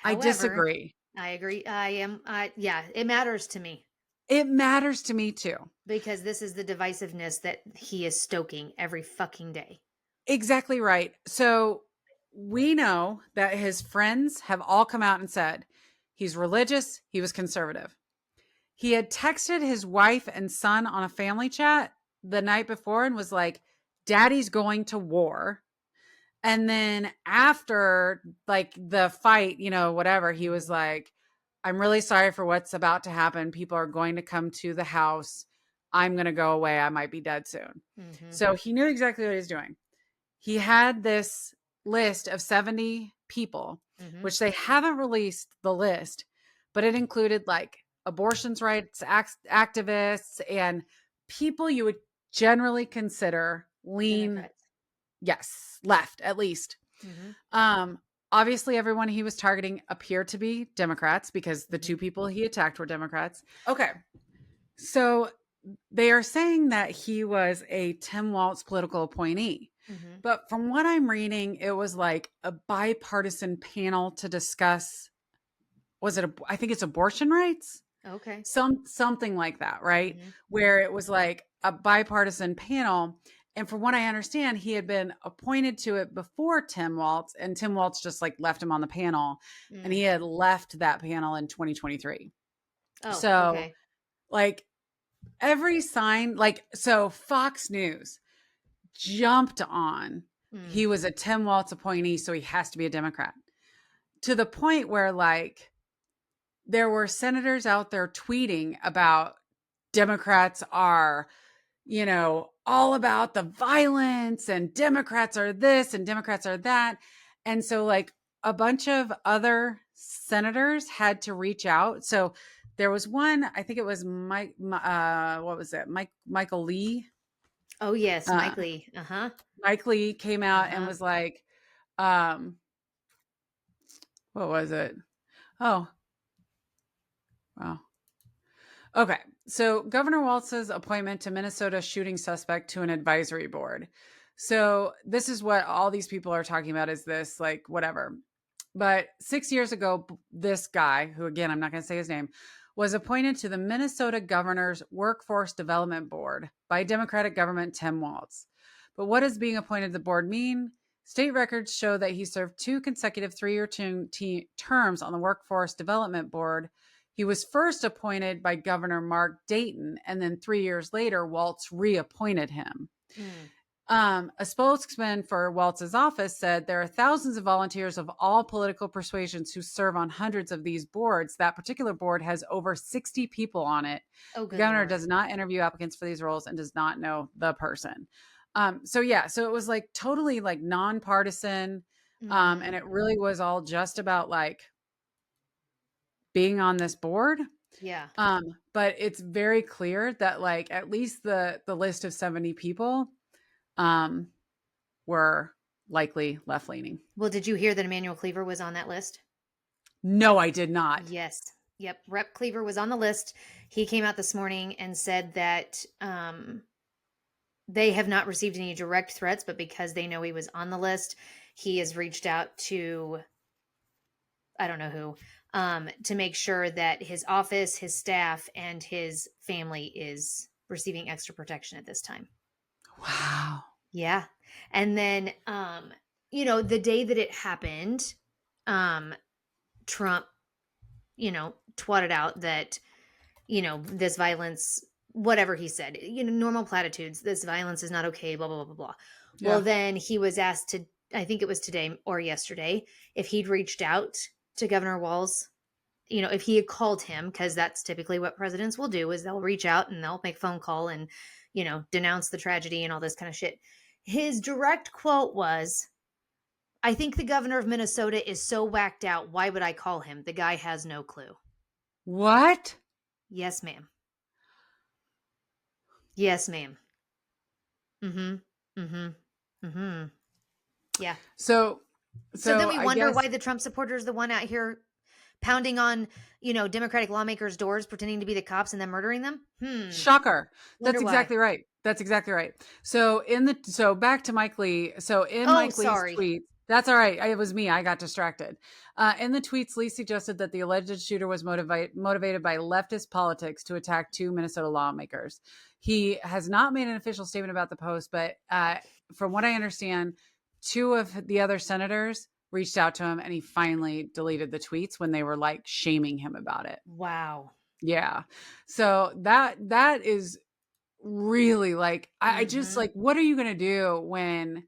S1: I
S2: However,
S1: disagree.
S2: I agree. Yeah, it matters to me
S1: It matters to me too.
S2: because this is the divisiveness that he is stoking every fucking day.
S1: Exactly right. So we know that his friends have all come out and said he's religious, he was conservative. He had texted his wife and son on a family chat the night before and was like, Daddy's going to war. And then after like the fight, whatever, he was like, I'm really sorry for what's about to happen. People are going to come to the house. I'm going to go away. I might be dead soon.
S2: Mm-hmm.
S1: So he knew exactly what he was doing. He had this list of 70 people,
S2: Mm-hmm.
S1: which they haven't released the list, but it included like abortions rights activists and people you would generally consider lean,
S2: Democrats.
S1: yes, left at least.
S2: Mm-hmm.
S1: Obviously everyone he was targeting appeared to be Democrats because the two
S2: Mm-hmm.
S1: people he attacked were Democrats. Okay. So they are saying that he was a Tim Walz political appointee.
S2: Mm-hmm.
S1: But from what I'm reading, it was like a bipartisan panel to discuss, I think it's abortion rights?
S2: Okay.
S1: Something like that, right?
S2: Mm-hmm.
S1: Where it was like a bipartisan panel And from what I understand, he had been appointed to it before Tim Walz, and Tim Walz just like left him on the panel, and
S2: Mm.
S1: he had left that panel in 2023.
S2: Oh,
S1: So,
S2: okay.
S1: like, every sign, like, so Fox News jumped on
S2: Mm.
S1: he was a Tim Walz appointee, so he has to be a Democrat, to the point where, like, there were senators out there tweeting about Democrats are, all about the violence, and Democrats are this and Democrats are that. And so, like, a bunch of other senators had to reach out. So there was one, I think it was what was it? Michael Lee.
S2: Oh, yes,
S1: Uh,
S2: Mike Lee. Uh-huh.
S1: Mike Lee came out and
S2: Uh-huh.
S1: was like, um, what was it? Oh, wow. Okay. So Governor Walz's appointment to Minnesota shooting suspect to an advisory board. So this is what all these people are talking about, is this, like, whatever. But 6 years ago, this guy, who again, I'm not going to say his name, was appointed to the Minnesota Governor's Workforce Development Board by Democratic government Tim Walz. But what does being appointed to the board mean? State records show that he served 2 consecutive 3-year terms on the Workforce Development Board. He was first appointed by Governor Mark Dayton, and then 3 years later, Walz reappointed him.
S2: Mm.
S1: A spokesman for Walz's office said there are thousands of volunteers of all political persuasions who serve on hundreds of these boards. That particular board has over 60 people on it.
S2: Oh,
S1: The
S2: good
S1: governor
S2: Lord.
S1: does not interview applicants for these roles and does not know the person. So it was like totally like nonpartisan. And
S2: Mm.
S1: it really was all just about like being on this board.
S2: Yeah.
S1: But it's very clear that like at least the list of 70 people um were likely left leaning.
S2: Well, did you hear that Emmanuel Cleaver was on that list?
S1: No, I did not.
S2: Yes. Yep. Rep Cleaver was on the list. He came out this morning and said that they have not received any direct threats, but because they know he was on the list, he has reached out to, I don't know who, to make sure that his office, his staff, and his family is receiving extra protection at this time.
S1: Wow.
S2: Yeah. And then, the day that it happened, Trump, twatted out that, this violence, whatever he said, normal platitudes, this violence is not okay, blah, blah, blah, blah, blah. Well,
S1: Yeah.
S2: then he was asked to, I think it was today or yesterday, if he'd reached out to Governor Walz, if he had called him, because that's typically what presidents will do, is they'll reach out and they'll make a phone call and, denounce the tragedy and all this kind of shit. His direct quote was, I think the governor of Minnesota is so whacked out. Why would I call him? The guy has no clue.
S1: What?
S2: Yes, ma'am. Yes, ma'am. Mm-hmm. Mm-hmm. Mm-hmm. Yeah.
S1: So
S2: So then we
S1: I
S2: wonder
S1: guess
S2: why the Trump supporters, the one out here pounding on, Democratic lawmakers' doors, pretending to be the cops and then murdering them.
S1: shocker.
S2: Wonder
S1: That's
S2: why.
S1: exactly right. That's exactly right. So back to Mike Lee. So in
S2: Oh,
S1: Mike Lee's
S2: sorry.
S1: tweet, that's all right. It was me. I got distracted. In the tweets, Lee suggested that the alleged shooter was motivated by leftist politics to attack 2 Minnesota lawmakers. He has not made an official statement about the post, but from what I understand, 2 of the other senators reached out to him, and he finally deleted the tweets when they were like shaming him about it.
S2: Wow.
S1: Yeah. So that is really like I just
S2: Mm-hmm.
S1: like, what are you going to do when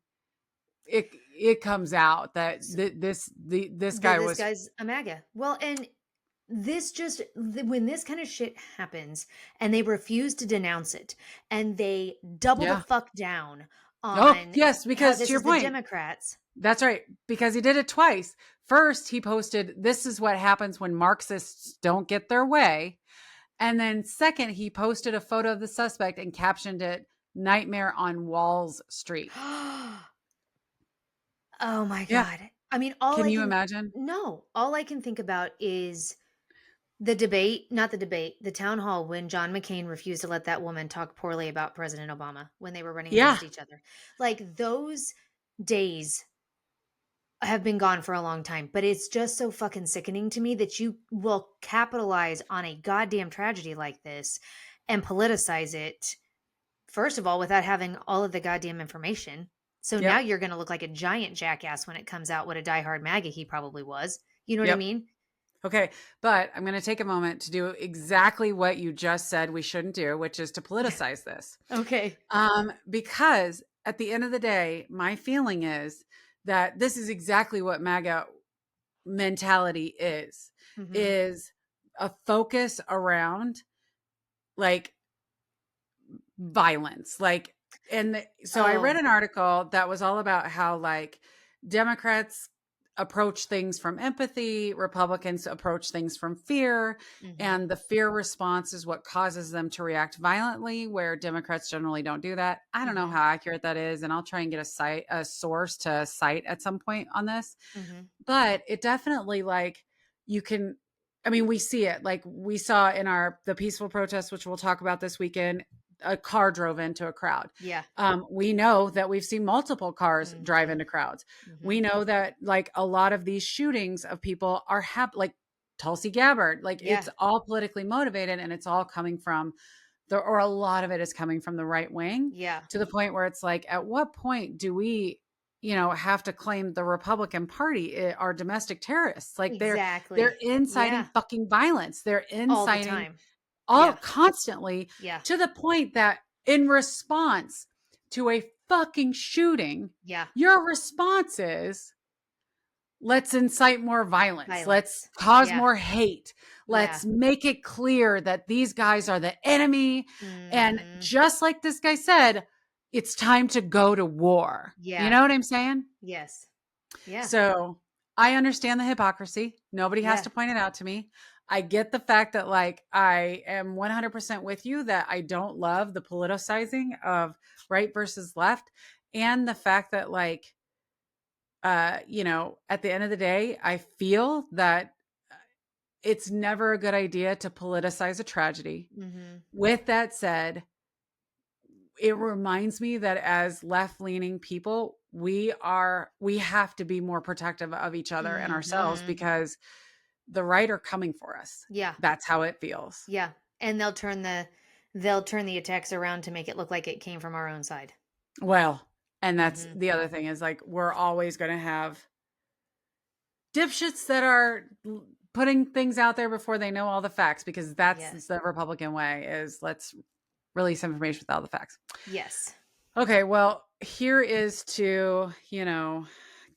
S1: it comes out that
S2: So,
S1: this guy
S2: this
S1: was.
S2: guy's a MAGA. Well, and when this kind of shit happens and they refuse to denounce it and they double the
S1: Yeah.
S2: fuck down
S1: Oh,
S2: on
S1: yes,
S2: how
S1: because to
S2: this
S1: your
S2: is the
S1: point.
S2: Democrats.
S1: That's right, because he did it twice. First, he posted, "This is what happens when Marxists don't get their way." And then second, he posted a photo of the suspect and captioned it, "Nightmare on Walls Street."
S2: Oh my
S1: Yeah.
S2: God. I mean,
S1: Can you imagine?
S2: all I can think about is not the debate, the town hall when John McCain refused to let that woman talk poorly about President Obama when they were running
S1: Yeah.
S2: against each other. Like those days have been gone for a long time, but it's just so fucking sickening to me that you will capitalize on a goddamn tragedy like this and politicize it first of all, without having all of the goddamn information. So now
S1: Yep.
S2: you're going to look like a giant jackass when it comes out what a diehard MAGA he probably was. You know what I
S1: Yep.
S2: mean?
S1: Okay. But I'm going to take a moment to do exactly what you just said we shouldn't do, which is to politicize this.
S2: Okay.
S1: Because at the end of the day, my feeling is that this is exactly what MAGA mentality
S2: Mm-hmm.
S1: is a focus around like violence. Like, and so I read
S2: Oh.
S1: an article that was all about how like Democrats approach things from empathy, Republicans approach things from fear,
S2: Mm-hmm.
S1: and the fear response is what causes them to react violently, where Democrats generally don't do that. I don't know
S2: Mm-hmm.
S1: how accurate that is, and I'll try and get a source to cite at some point on this.
S2: Mm-hmm.
S1: But it definitely like you can, I mean, we see it like we saw in the peaceful protests, which we'll talk about this weekend. A car drove into a crowd.
S2: Yeah.
S1: We know that we've seen multiple cars drive
S2: Mm-hmm.
S1: into crowds.
S2: Mm-hmm.
S1: We know that like a lot of these shootings of people are like Tulsi Gabbard, like
S2: Yeah.
S1: it's all politically motivated and it's all coming from or a lot of it is coming from the right wing,
S2: Yeah.
S1: to the point where it's like, at what point do we, have to claim the Republican Party are domestic terrorists? Like they're
S2: Exactly.
S1: inciting
S2: Yeah.
S1: fucking violence. They're
S2: All the
S1: inciting
S2: time.
S1: all
S2: Yeah.
S1: constantly,
S2: Yeah.
S1: to the point that in response to a fucking shooting,
S2: Yeah.
S1: your response is, let's incite more violence. Let's
S2: Violence.
S1: cause
S2: Yeah.
S1: more hate.
S2: Yeah.
S1: Let's make it clear that these guys are the enemy. And
S2: Mm-hmm.
S1: just like this guy said, it's time to go to war. You
S2: Yeah.
S1: know what I'm saying?
S2: Yes. Yeah.
S1: So I understand the hypocrisy. Nobody has
S2: Yeah.
S1: to point it out to me. I get the fact that like I am 100% with you that I don't love the politicizing of right versus left, and the fact that like at the end of the day, I feel that it's never a good idea to politicize a tragedy.
S2: Mm-hmm.
S1: With that said, it reminds me that as left-leaning people, we have to be more protective of each other and ourselves,
S2: Mm-hmm.
S1: because the right are coming for us.
S2: Yeah.
S1: That's how it feels.
S2: Yeah. And they'll turn the attacks around to make it look like it came from our own side.
S1: Well, and that's
S2: Mm-hmm.
S1: the other thing, is like we're always going to have dipshits that are putting things out there before they know all the facts, because that's
S2: Yes.
S1: the Republican way, is let's release information without the facts.
S2: Yes.
S1: Okay, well, here is to,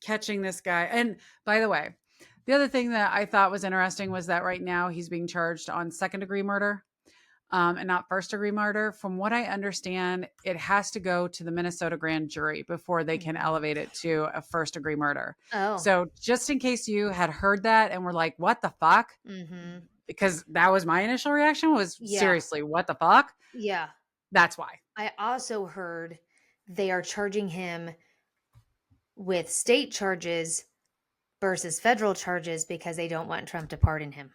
S1: catching this guy. And by the way, the other thing that I thought was interesting was that right now he's being charged on second-degree murder, and not first-degree murder. From what I understand, it has to go to the Minnesota grand jury before they can
S2: Mm-hmm.
S1: elevate it to a first-degree murder.
S2: Oh.
S1: So just in case you had heard that and were like, what the fuck?
S2: Mm-hmm.
S1: Because that was my initial reaction, was
S2: Yeah.
S1: seriously, what the fuck?
S2: Yeah.
S1: That's why.
S2: I also heard they are charging him with state charges versus federal charges because they don't want Trump to pardon him.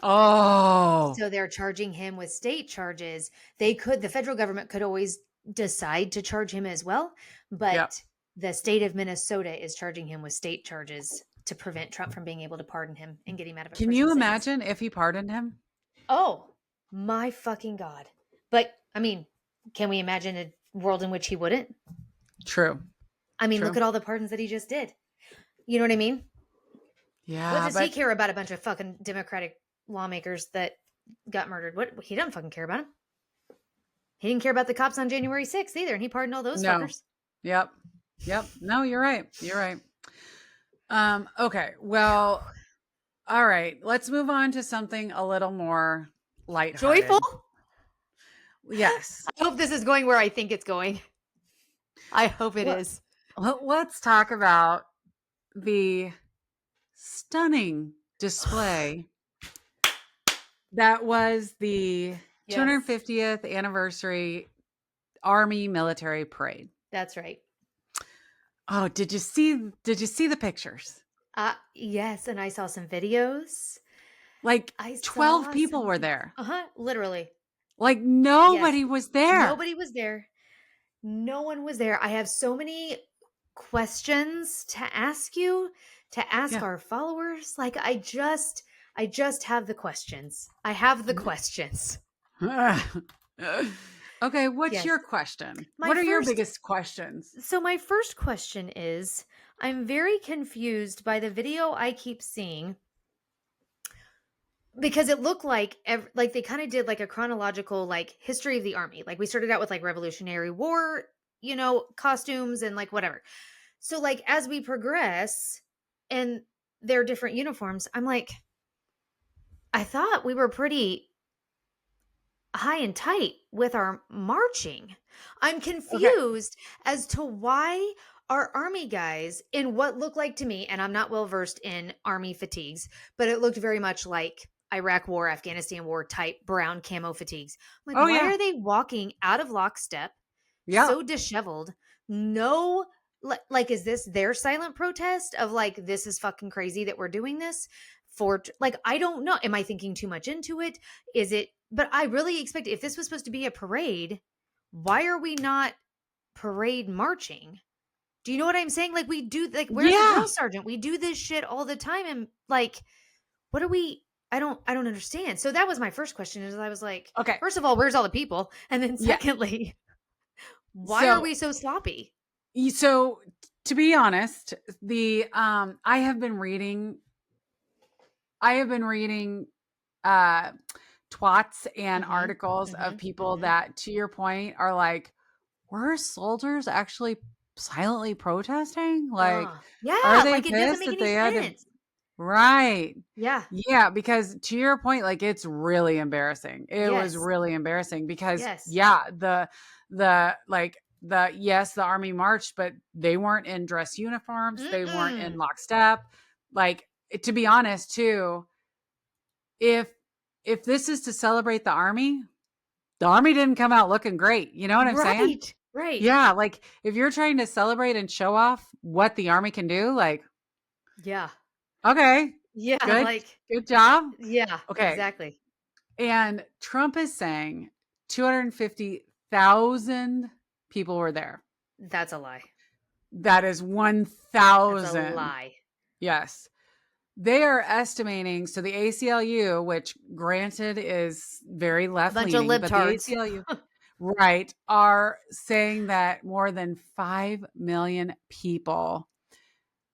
S1: Oh,
S2: So they're charging him with state charges. The federal government could always decide to charge him as well,
S1: yep.
S2: but the state of Minnesota is charging him with state charges to prevent Trump from being able to pardon him and get him out of a
S1: Can
S2: prison
S1: you
S2: sentence.
S1: imagine if he pardoned him?
S2: Oh, my fucking God. But, I mean, can we imagine a world in which he wouldn't?
S1: True.
S2: I mean,
S1: True.
S2: look at all the pardons that he just did. You know what I mean?
S1: Yeah.
S2: What does he
S1: But
S2: care about a bunch of fucking Democratic lawmakers that got murdered? What? He doesn't fucking care about them. He didn't care about the cops on January 6th either, and he pardoned all those
S1: no.
S2: fuckers.
S1: Yep. Yep. No, you're right. You're right. Okay. Well, all right. Let's move on to something a little more lighthearted.
S2: Joyful?
S1: Yes.
S2: I hope this is going where I think it's going. I hope it is.
S1: Let's talk about the stunning display that was the
S2: Yes.
S1: 250th anniversary Army military parade.
S2: That's right.
S1: Oh, did you see the pictures?
S2: Yes, and I saw some videos.
S1: Like
S2: I
S1: 12
S2: saw
S1: people
S2: some
S1: were
S2: vi-
S1: there.
S2: Literally.
S1: Like nobody
S2: Yes.
S1: was there.
S2: Nobody was there. No one was there. I have so many questions to ask you, to ask
S1: Yeah.
S2: our followers. Like I just have the questions. I have the questions.
S1: Okay, what's
S2: Yes.
S1: your question?
S2: My
S1: What are your
S2: first
S1: biggest questions?
S2: So my first question is, I'm very confused by the video I keep seeing because it looked like like they kind of did like a chronological like history of the army. Like we started out with like Revolutionary War, costumes and like whatever. So like as we progress and their different uniforms, I'm like, I thought we were pretty high and tight with our marching. I'm
S1: Okay.
S2: confused as to why our army guys in what looked like to me, and I'm not well versed in army fatigues, but it looked very much like Iraq War, Afghanistan War type brown camo fatigues. I'm like,
S1: Oh
S2: why
S1: yeah.
S2: are they walking out of lockstep,
S1: Yeah.
S2: so disheveled? No, like, is this their silent protest of like, this is fucking crazy that we're doing this? For like, I don't know. Am I thinking too much into it? Is it, but I really expect if this was supposed to be a parade, why are we not parade marching? Do you know what I'm saying? Like we do like where's the
S1: Yeah.
S2: drill sergeant? We do this shit all the time and like what are we I don't understand. So that was my first question is I was like,
S1: Okay.
S2: first of all, where's all the people? And then
S1: Yeah.
S2: secondly, why are
S1: So
S2: we so sloppy?
S1: so to be honest, the I have been reading uh twats and
S2: Mhm.
S1: articles of
S2: Mhm.
S1: people
S2: Mhm.
S1: that, to your point, are like, were soldiers actually silently protesting? Like, are
S2: Yeah,
S1: they
S2: like it doesn't
S1: pissed
S2: make
S1: that
S2: any
S1: they had to?
S2: sense.
S1: Right.
S2: Yeah.
S1: Yeah, because to your point, like, it's really embarrassing. It was
S2: Yes.
S1: really embarrassing because
S2: Yes.
S1: yeah, yes, the army marched, but they weren't in dress uniforms. They weren't in
S2: Mm-mm.
S1: lockstep. Like, to be honest, too, if this is to celebrate the army didn't come out looking great. You know what I'm saying?
S2: Right. Right.
S1: Yeah, like if you're trying to celebrate and show off what the army can do, like,
S2: Yeah.
S1: okay,
S2: Yeah,
S1: good,
S2: like
S1: good job.
S2: yeah,
S1: Okay.
S2: exactly.
S1: And Trump is saying 250,000 people were there.
S2: That's a lie.
S1: That is
S2: That's a
S1: 1,000.
S2: lie.
S1: Yes. They are estimating, so the ACLU, which granted is very
S2: A
S1: left
S2: bunch of
S1: leaning, but the
S2: libtards.
S1: ACLU, right, are saying that more than 5 million people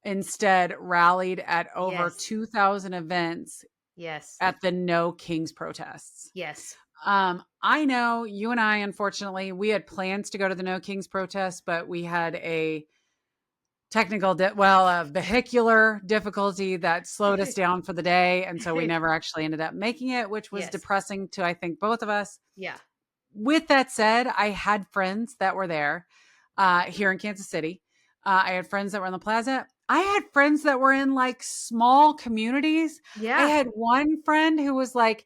S1: instead rallied at over
S2: Yes.
S1: 2,000 events
S2: Yes.
S1: at the No Kings protests.
S2: Yes.
S1: I know you and I, unfortunately, we had plans to go to the No Kings protest, but we had a a vehicular difficulty that slowed us down for the day. And so we never actually ended up making it, which was
S2: Yes.
S1: depressing to, I think, both of us.
S2: Yeah.
S1: With that said, I had friends that were there here in Kansas City. I had friends that were in the plaza. I had friends that were in like small communities. I
S2: Yeah.
S1: had one friend who was like,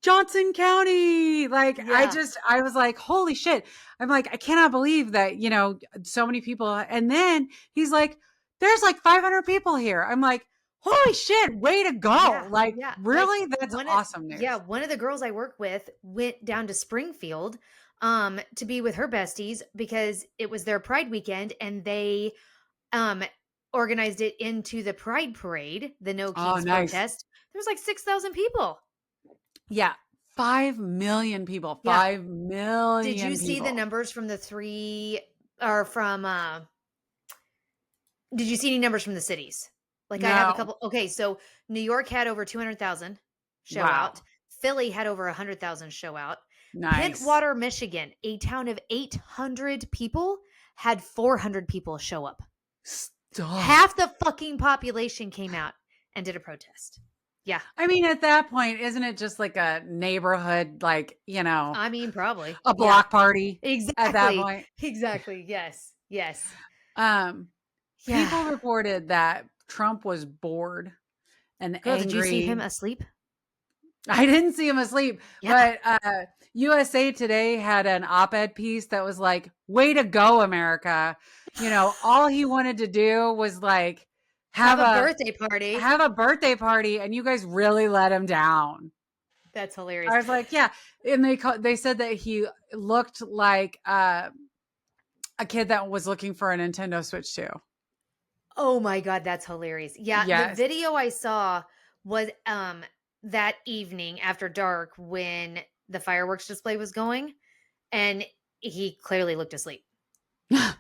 S1: Johnson County. Like,
S2: Yeah.
S1: I was like, holy shit. I'm like, I cannot believe that, so many people. And then he's like, there's like 500 people here. I'm like, holy shit, way to go.
S2: Yeah.
S1: Like,
S2: Yeah. Like
S1: really? That's awesome news.
S2: one of the girls I work with went down to Springfield to be with her besties because it was their Pride weekend and they um organized it into the Pride parade, the No
S1: Oh,
S2: Kings
S1: nice.
S2: protest. There was like 6,000 people.
S1: Yeah. 5 million people.
S2: Yeah.
S1: 5
S2: Did you
S1: million
S2: see the
S1: people.
S2: numbers from the three or from did you see any numbers from the cities? Like I have a
S1: No.
S2: couple. Okay, so New York had over 200,000 show out.
S1: Wow.
S2: Philly had over 100,000 show out.
S1: Nice.
S2: Pentwater, Michigan, a town of 800 people, had 400 people show up.
S1: Stop.
S2: Half the fucking population came out and did a protest. Yeah.
S1: I mean, at that point, isn't it just like a neighborhood, like,
S2: I mean, probably.
S1: a
S2: Yeah.
S1: block party at that
S2: Exactly.
S1: point?
S2: Exactly. Yes. Yes.
S1: Um,
S2: Yeah.
S1: People reported that Trump was bored and
S2: Girl, did you see him
S1: angry.
S2: asleep?
S1: I didn't see him asleep,
S2: Yeah.
S1: but USA Today had an op-ed piece that was like, "Way to go, America!" All he wanted to do was like
S2: Have
S1: have
S2: a
S1: a
S2: birthday party.
S1: have a birthday party, and you guys really let him down.
S2: That's hilarious.
S1: I was like, "Yeah," and they said that he looked like a kid that was looking for a Nintendo Switch too.
S2: Oh my god, that's hilarious. Yeah, the
S1: Yes.
S2: video I saw was that evening after dark when the fireworks display was going and He clearly looked asleep.
S1: I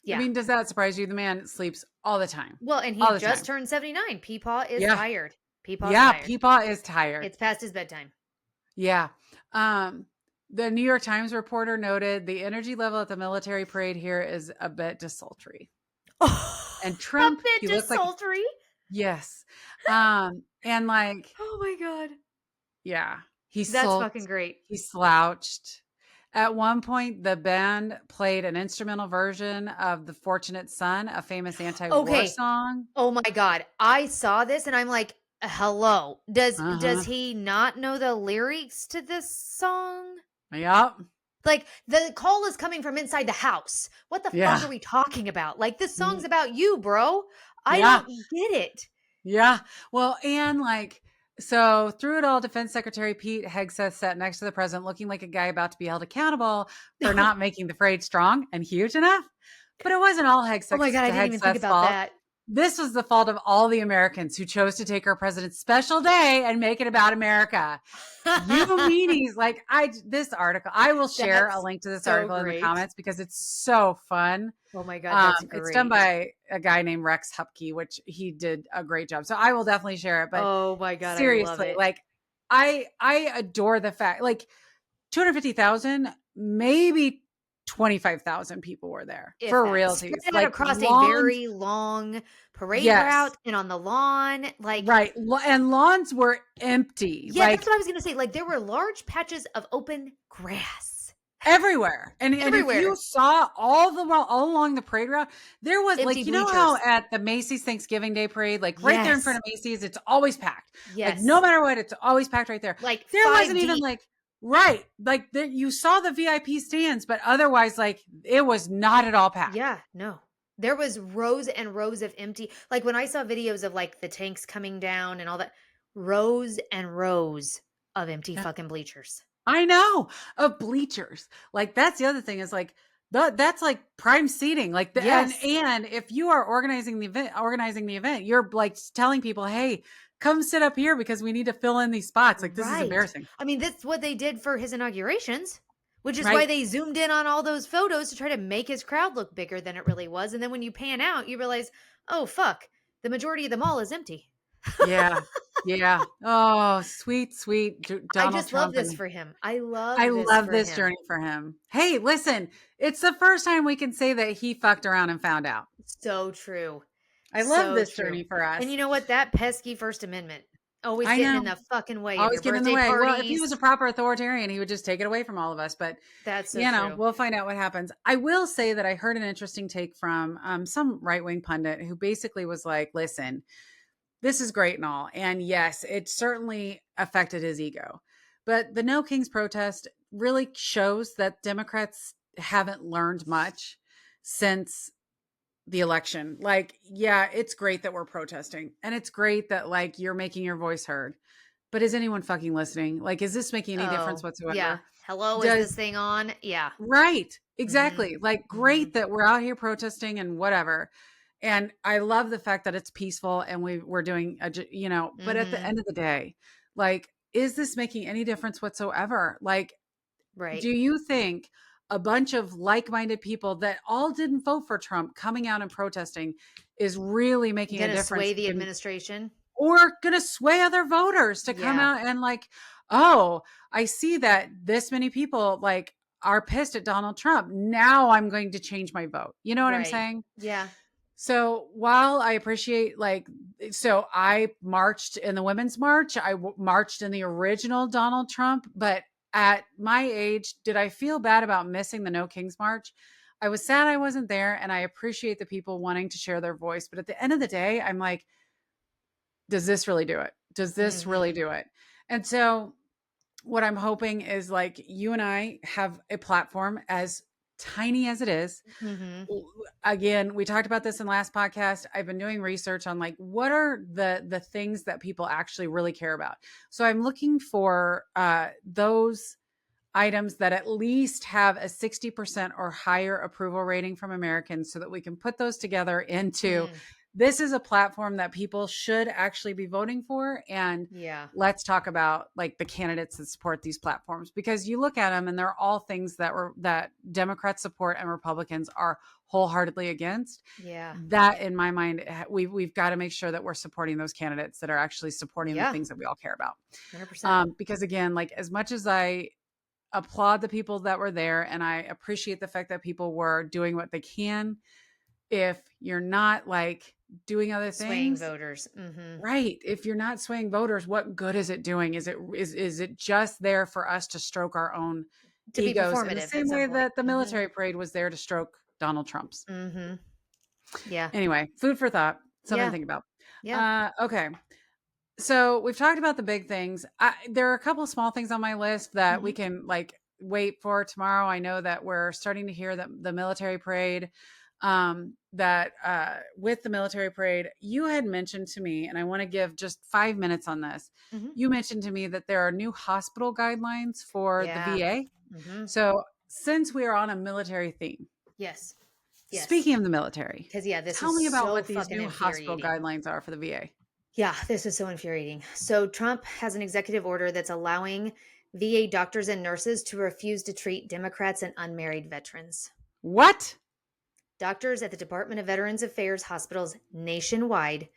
S2: Yeah.
S1: mean, does that surprise you? The man sleeps all the time.
S2: Well, and he
S1: All the
S2: just
S1: time.
S2: turned 79. Peepaw is
S1: Yeah.
S2: tired. Peepaw's
S1: Yeah.
S2: tired.
S1: Peepaw is tired.
S2: It's past his bedtime.
S1: Yeah. Um, the New York Times reporter noted the energy level at the military parade here is a bit desultory. And
S2: A
S1: Trump,
S2: bit
S1: he looked like,
S2: desultory.
S1: yes. And like,
S2: Oh my God.
S1: yeah, he
S2: That's fucking
S1: sulked,
S2: great.
S1: he slouched. At one point, the band played an instrumental version of The Fortunate Son, a famous anti-war
S2: Okay.
S1: song.
S2: Oh my God. I saw this and I'm like, hello. Does
S1: Uh-huh.
S2: he not know the lyrics to this song?
S1: Yep.
S2: Like the call is coming from inside the house. What the fuck
S1: Yeah.
S2: are we talking about? Like this song's
S1: Y-
S2: about you, bro. I
S1: Yeah.
S2: don't get it.
S1: Yeah. Well, and like, so through it all, Defense Secretary Pete Hegseth sat next to the president looking like a guy about to be held accountable for not making the parade strong and huge enough. But it wasn't all
S2: Oh my God, I didn't even think
S1: Hegseth's
S2: about
S1: fault.
S2: that.
S1: This was the fault of all the Americans who chose to take our president's special day and make it about America. You meanies, like this article, I will share a
S2: That's
S1: link to this
S2: so
S1: article in the
S2: great.
S1: comments because it's so fun.
S2: Oh my God, that's
S1: It's done
S2: great.
S1: by a guy named Rex Hupke, which he did a great job. So I will definitely share it. But
S2: Oh my God, I love
S1: seriously,
S2: it.
S1: like I adore the fact, like 250,000, maybe 25,000 people were there
S2: If
S1: for
S2: that
S1: realties.
S2: spread out
S1: Like
S2: across a
S1: lawns,
S2: very long parade
S1: yes,
S2: route and on the lawn, like
S1: right, and lawns were empty,
S2: yeah, that's
S1: like
S2: what I was gonna say. Like there were large patches of open grass
S1: everywhere. And if you
S2: everywhere.
S1: saw all along the parade route, there was
S2: Empty
S1: like, you know how
S2: bleachers.
S1: at the Macy's Thanksgiving Day parade, like right there in front
S2: Yes.
S1: of Macy's, it's always packed. Like no
S2: Yes.
S1: matter what, it's always packed right there.
S2: Like
S1: There
S2: 5
S1: wasn't even
S2: deep.
S1: like right, like there, you saw the VIP stands, but otherwise, like it was not at all packed.
S2: Yeah, no. There was rows and rows of empty like when I saw videos of like the tanks coming down and all that, rows and rows of empty
S1: Yeah.
S2: fucking bleachers.
S1: I know, of bleachers. Like that's the other thing is like that's like prime seating. Like the
S2: Yes.
S1: and if you are organizing the event, you're like telling people, "Hey, come sit up here because we need to fill in these spots." Like this is
S2: Right.
S1: embarrassing.
S2: I mean, that's what they did for his inaugurations, which is why
S1: Right?
S2: they zoomed in on all those photos to try to make his crowd look bigger than it really was. And then when you pan out, you realize, oh, fuck, the majority of the mall is empty.
S1: Yeah. Yeah. Oh, sweet, sweet
S2: I
S1: Donald
S2: just love
S1: Trump
S2: this
S1: and
S2: for him. I
S1: I
S2: love this
S1: love
S2: for
S1: this
S2: him.
S1: journey for him. Hey, listen, it's the first time we can say that he fucked around and found out.
S2: So true.
S1: I love
S2: So
S1: this
S2: true.
S1: journey for
S2: And
S1: us.
S2: you know what? That pesky First Amendment always
S1: I
S2: getting
S1: know.
S2: in the fucking way of
S1: Always
S2: your
S1: get in the
S2: birthday
S1: way. Well, if he was a
S2: parties.
S1: proper authoritarian, he would just take it away from all of us. But,
S2: That's so true.
S1: we'll find out what happens. I will say that I heard an interesting take from some right wing pundit who basically was like, listen, this is great and all. And yes, it certainly affected his ego. But the No Kings protest really shows that Democrats haven't learned much since the election. Like, yeah, it's great that we're protesting and it's great that like you're making your voice heard. But is anyone fucking listening? Like, is this making any difference
S2: Oh, yeah.
S1: whatsoever?
S2: Hello, is this
S1: Does
S2: thing on? Yeah.
S1: right.
S2: Mhm.
S1: Exactly. Like,
S2: Mhm.
S1: great that we're out here protesting and whatever. And I love the fact that it's peaceful and we're doing but at the
S2: Mhm.
S1: end of the day, like, is this making any difference whatsoever? Like,
S2: Right.
S1: do you think a bunch of like-minded people that all didn't vote for Trump coming out and protesting is really making a
S2: Gonna
S1: difference
S2: sway the
S1: in
S2: administration?
S1: or going to sway other voters to come
S2: Yeah.
S1: out and like, oh, I see that this many people like are pissed at Donald Trump. Now I'm going to change my vote. You know what I'm
S2: Right.
S1: saying?
S2: Yeah.
S1: So while I appreciate so I marched in the Women's March, marched in the original Donald Trump, but at my age, did I feel bad about missing the No Kings March? I was sad I wasn't there, and I appreciate the people wanting to share their voice. But at the end of the day, I'm like, does this really do it? Does this really
S2: Mhm.
S1: do it? And so what I'm hoping is like you and I have a platform as tiny as it is.
S2: Mhm.
S1: Again, we talked about this in last podcast. I've been doing research on like what are the things that people actually really care about. So I'm looking for those items that at least have a 60% or higher approval rating from Americans so that we can put those together into
S2: Mm.
S1: this is a platform that people should actually be voting for. And
S2: Yeah.
S1: let's talk about like the candidates that support these platforms, because you look at them and they're all things that Democrats support and Republicans are wholeheartedly against.
S2: Yeah.
S1: That, in my mind, we've got to make sure that we're supporting those candidates that are actually supporting the
S2: Yeah.
S1: things that we all care about.
S2: 100%.
S1: Because again, like as much as I applaud the people that were there and I appreciate the fact that people were doing what they can, if you're not like doing other
S2: Swaying
S1: things,
S2: voters. Mm-hmm.
S1: right? If you're not swaying voters, what good is it doing? Is it just there for us to stroke our own
S2: To be
S1: egos in the
S2: performative at
S1: same
S2: some
S1: way
S2: point.
S1: that the
S2: Mm-hmm.
S1: military parade was there to stroke Donald Trump's?
S2: Mm-hmm. Yeah.
S1: Anyway, food for thought, something to
S2: Yeah.
S1: think about.
S2: Yeah.
S1: Okay. So we've talked about the big things. There are a couple of small things on my list that we
S2: Mm-hmm.
S1: can like wait for tomorrow. I know that we're starting to hear that the military parade, with the military parade, you had mentioned to me, and I want to give just 5 minutes on this.
S2: Mm-hmm.
S1: You mentioned to me that there are new hospital guidelines for the
S2: Yeah.
S1: VA.
S2: Mm-hmm.
S1: So since we are on a military theme,
S2: Yes. Yes.
S1: speaking of the military,
S2: Because, yeah, this
S1: tell
S2: is
S1: me about
S2: so
S1: what these
S2: fucking
S1: new hospital
S2: infuriating.
S1: guidelines are for the VA.
S2: Yeah, this is so infuriating. So, Trump has an executive order that's allowing VA doctors and nurses to refuse to treat Democrats and unmarried veterans.
S1: What?
S2: Doctors at the Department of Veterans Affairs hospitals nationwide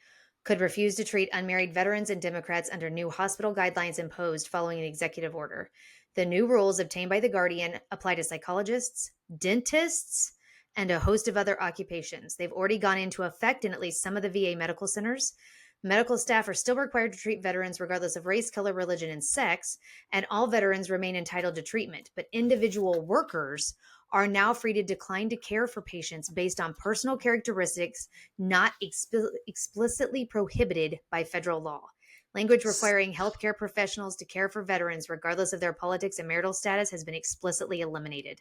S2: could refuse to treat unmarried veterans and Democrats under new hospital guidelines imposed following an executive order. The new rules obtained by The Guardian apply to psychologists, dentists, and a host of other occupations. They've already gone into effect in at least some of the VA medical centers. Medical staff are still required to treat veterans regardless of race, color, religion, and sex, and all veterans remain entitled to treatment. But individual workers are now free to decline to care for patients based on personal characteristics not explicitly prohibited by federal law. Language requiring healthcare professionals to care for veterans regardless of their politics and marital status has been explicitly eliminated.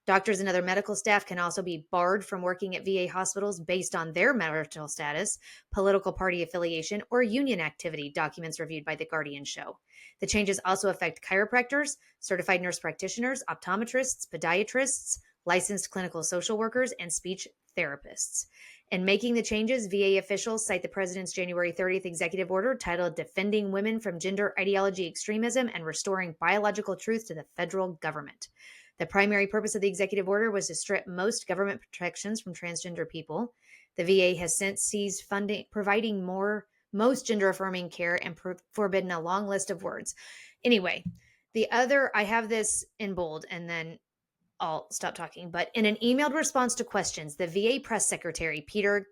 S2: Doctors and other medical staff can also be barred from working at VA hospitals based on their marital status, political party affiliation, or union activity, documents reviewed by The Guardian show. The changes also affect chiropractors, certified nurse practitioners, optometrists, podiatrists, licensed clinical social workers, and speech therapists. In making the changes, VA officials cite the president's January 30th executive order titled Defending Women from Gender Ideology Extremism and Restoring Biological Truth to the Federal Government. The primary purpose of the executive order was to strip most government protections from transgender people. The VA has since ceased funding, providing most gender affirming care and forbidden a long list of words. Anyway, I have this in bold and then I'll stop talking. But in an emailed response to questions, the VA press secretary, Peter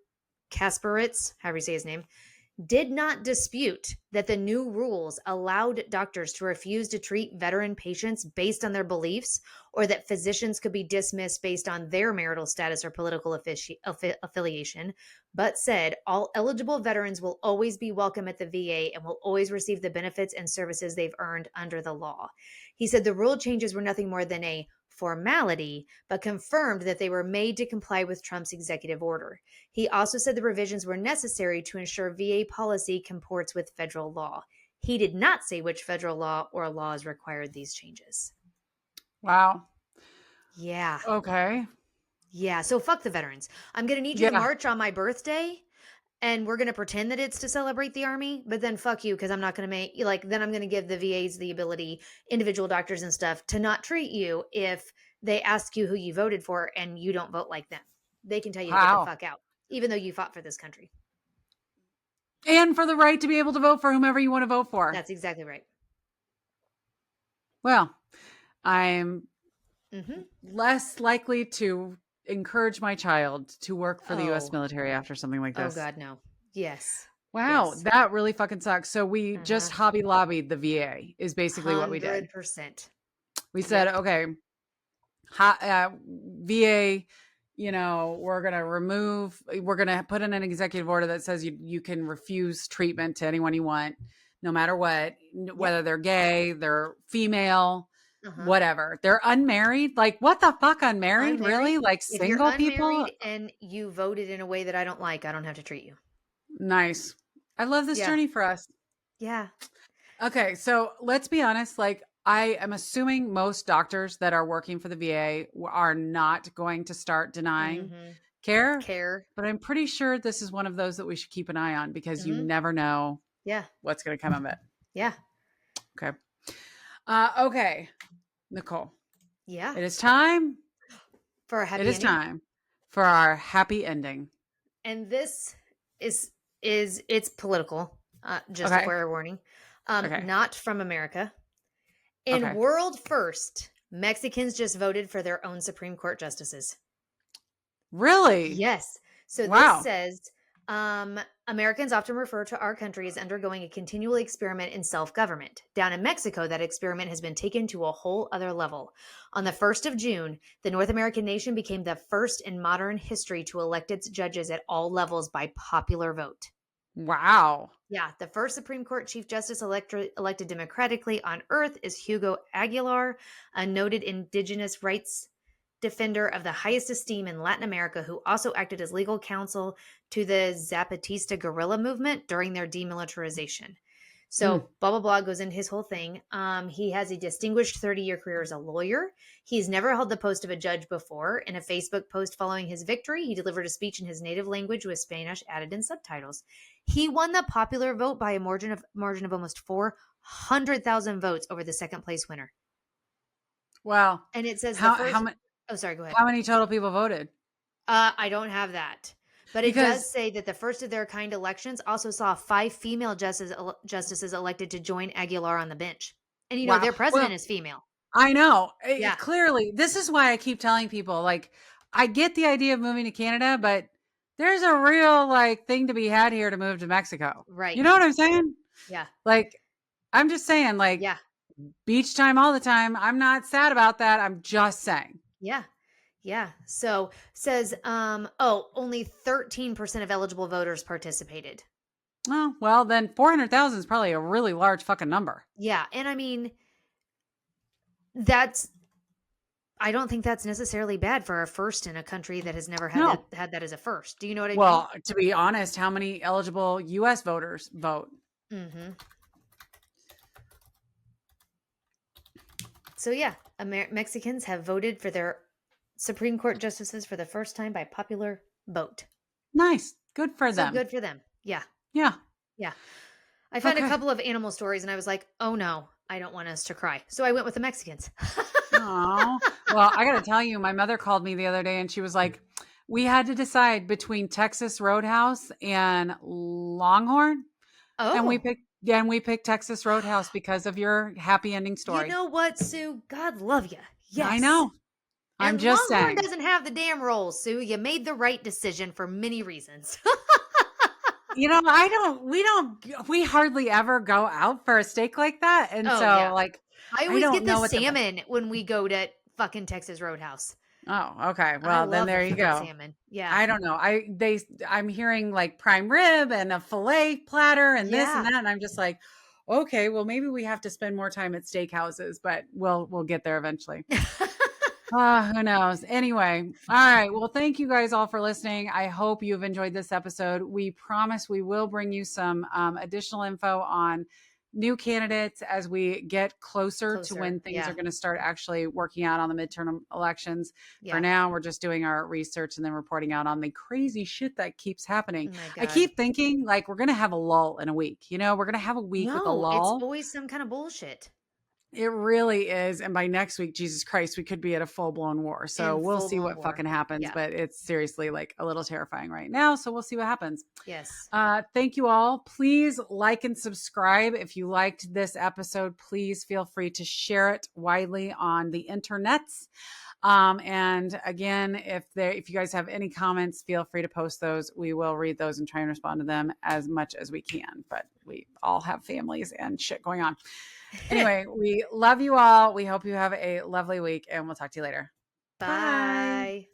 S2: Kasparitz, however you say his name, did not dispute that the new rules allowed doctors to refuse to treat veteran patients based on their beliefs, or that physicians could be dismissed based on their marital status or political affiliation, but said all eligible veterans will always be welcome at the VA and will always receive the benefits and services they've earned under the law. He said the rule changes were nothing more than a formality, but confirmed that they were made to comply with Trump's executive order. He also said the revisions were necessary to ensure VA policy comports with federal law. He did not say which federal law or laws required these changes.
S1: Wow.
S2: Yeah.
S1: Okay.
S2: Yeah. So fuck the veterans. I'm going to need you to
S1: Yeah.
S2: march on my birthday and we're going to pretend that it's to celebrate the army, but then fuck you because I'm not going to then I'm going to give the VAs the ability, individual doctors and stuff, to not treat you if they ask you who you voted for and you don't vote like them. They can tell you to get the
S1: Wow.
S2: fuck out, even though you fought for this country.
S1: And for the right to be able to vote for whomever you want to vote for.
S2: That's exactly right.
S1: Well, I'm less likely to encourage my child to work for the U.S. military after something like this.
S2: Oh, God, no. Yes.
S1: Wow,
S2: Yes.
S1: that really fucking sucks. So we just Hobby Lobbied the VA is basically what we did.
S2: 100%.
S1: We said, okay, VA, we're going to put in an executive order that says you can refuse treatment to anyone you want, no matter what, whether they're gay, they're female, whatever. They're unmarried. Like, what the fuck, unmarried? Really? Like
S2: If you're
S1: single
S2: unmarried
S1: people?
S2: and you voted in a way that I don't like, I don't have to treat you.
S1: Nice. I love this journey for us.
S2: Yeah.
S1: Okay, so let's be honest. Like, I am assuming most doctors that are working for the VA are not going to start denying care.
S2: care.
S1: But I'm pretty sure this is one of those that we should keep an eye on because you never know
S2: Yeah.
S1: what's going to come of it.
S2: Yeah.
S1: Okay. Okay, Nicole.
S2: Yeah.
S1: It is time.
S2: For a
S1: It
S2: happy
S1: is
S2: ending.
S1: time for our happy ending.
S2: And this is it's political. Just a
S1: Okay.
S2: fair warning.
S1: Okay.
S2: Not from America. In
S1: Okay.
S2: world first, Mexicans just voted for their own Supreme Court justices.
S1: Really?
S2: Yes. So this
S1: Wow.
S2: says Americans often refer to our country as undergoing a continual experiment in self government. Down in Mexico, that experiment has been taken to a whole other level. On the 1st of June, the North American nation became the first in modern history to elect its judges at all levels by popular vote.
S1: Wow.
S2: Yeah, the first Supreme Court Chief Justice elected democratically on earth is Hugo Aguilar, a noted indigenous rights defender of the highest esteem in Latin America, who also acted as legal counsel to the Zapatista guerrilla movement during their demilitarization.
S1: Mm.
S2: So, blah, blah, blah goes into his whole thing. He has a distinguished 30-year career as a lawyer. He's never held the post of a judge before. In a Facebook post following his victory, he delivered a speech in his native language with Spanish added in subtitles. He won the popular vote by a margin of almost 400,000 votes over the second place winner.
S1: Wow.
S2: And it says
S1: How many?
S2: Oh, sorry, go ahead.
S1: How many total people voted?
S2: I don't have that. But it
S1: Because
S2: does say that the first of their kind elections also saw 5 female justices elected to join Aguilar on the bench. And
S1: wow.
S2: their
S1: Well,
S2: president is female.
S1: I know.
S2: Yeah.
S1: Clearly, this is why I keep telling people, like, I get the idea of moving to Canada, but there's a real like thing to be had here to move to Mexico.
S2: Right.
S1: You know what I'm saying?
S2: Yeah.
S1: Like, I'm just saying, like,
S2: Yeah.
S1: beach time all the time. I'm not sad about that. I'm just saying.
S2: Yeah. Yeah. So says only 13% of eligible voters participated.
S1: Oh, well, then 400,000 is probably a really large fucking number.
S2: Yeah. And I mean, I don't think that's necessarily bad for a first in a country that has never
S1: No.
S2: had that as a first. Do you know what I mean?
S1: Well, to be honest, how many eligible U.S. voters vote?
S2: Mm-hmm. So yeah, Mexicans have voted for their Supreme Court justices for the first time by popular vote.
S1: Nice. Good for
S2: So
S1: them.
S2: good for them. Yeah.
S1: Yeah.
S2: Yeah. I found a
S1: Okay.
S2: couple of animal stories and I was like, oh no, I don't want us to cry. So I went with the Mexicans.
S1: Oh, well, I got to tell you, my mother called me the other day and she was like, we had to decide between Texas Roadhouse and Longhorn. And we
S2: Oh,
S1: picked Texas Roadhouse because of your happy ending
S2: you
S1: story.
S2: know what, Sue? God love you. Yes.
S1: I know. I'm
S2: And
S1: just
S2: Longhorn
S1: saying.
S2: doesn't have the damn rolls, Sue. You made the right decision for many reasons.
S1: We hardly ever go out for a steak like that. And
S2: Oh,
S1: so
S2: yeah.
S1: like,
S2: I
S1: I
S2: always
S1: don't
S2: get the
S1: know what
S2: salmon when we go to fucking Texas Roadhouse.
S1: oh, okay.
S2: I
S1: Well, then
S2: love
S1: there
S2: the
S1: you
S2: fucking
S1: go.
S2: salmon. Yeah.
S1: I don't know. I'm hearing like prime rib and a filet platter and this and
S2: Yeah.
S1: that. And I'm just like, okay, well, maybe we have to spend more time at steakhouses, but we'll get there eventually. Who knows? Anyway, all right. Well, thank you guys all for listening. I hope you've enjoyed this episode. We promise we will bring you some additional info on new candidates as we get closer to when things
S2: Yeah.
S1: are going to start actually working out on the midterm elections.
S2: Yeah.
S1: For now, we're just doing our research and then reporting out on the crazy shit that keeps happening.
S2: Oh my
S1: I
S2: God.
S1: keep thinking like we're going to have a lull in a week. We're going to have a week with a
S2: No, it's
S1: lull.
S2: always some kind of bullshit.
S1: It really is. And by next week, Jesus Christ, we could be at a full blown war. So
S2: In
S1: we'll see
S2: full-blown
S1: what
S2: war.
S1: fucking happens.
S2: Yeah.
S1: But it's seriously like a little terrifying right now. So we'll see what happens.
S2: Yes.
S1: Thank you all. Please like and subscribe. If you liked this episode, please feel free to share it widely on the internets. And again, if you guys have any comments, feel free to post those. We will read those and try and respond to them as much as we can. But we all have families and shit going on. Anyway, we love you all. We hope you have a lovely week and we'll talk to you later.
S2: Bye.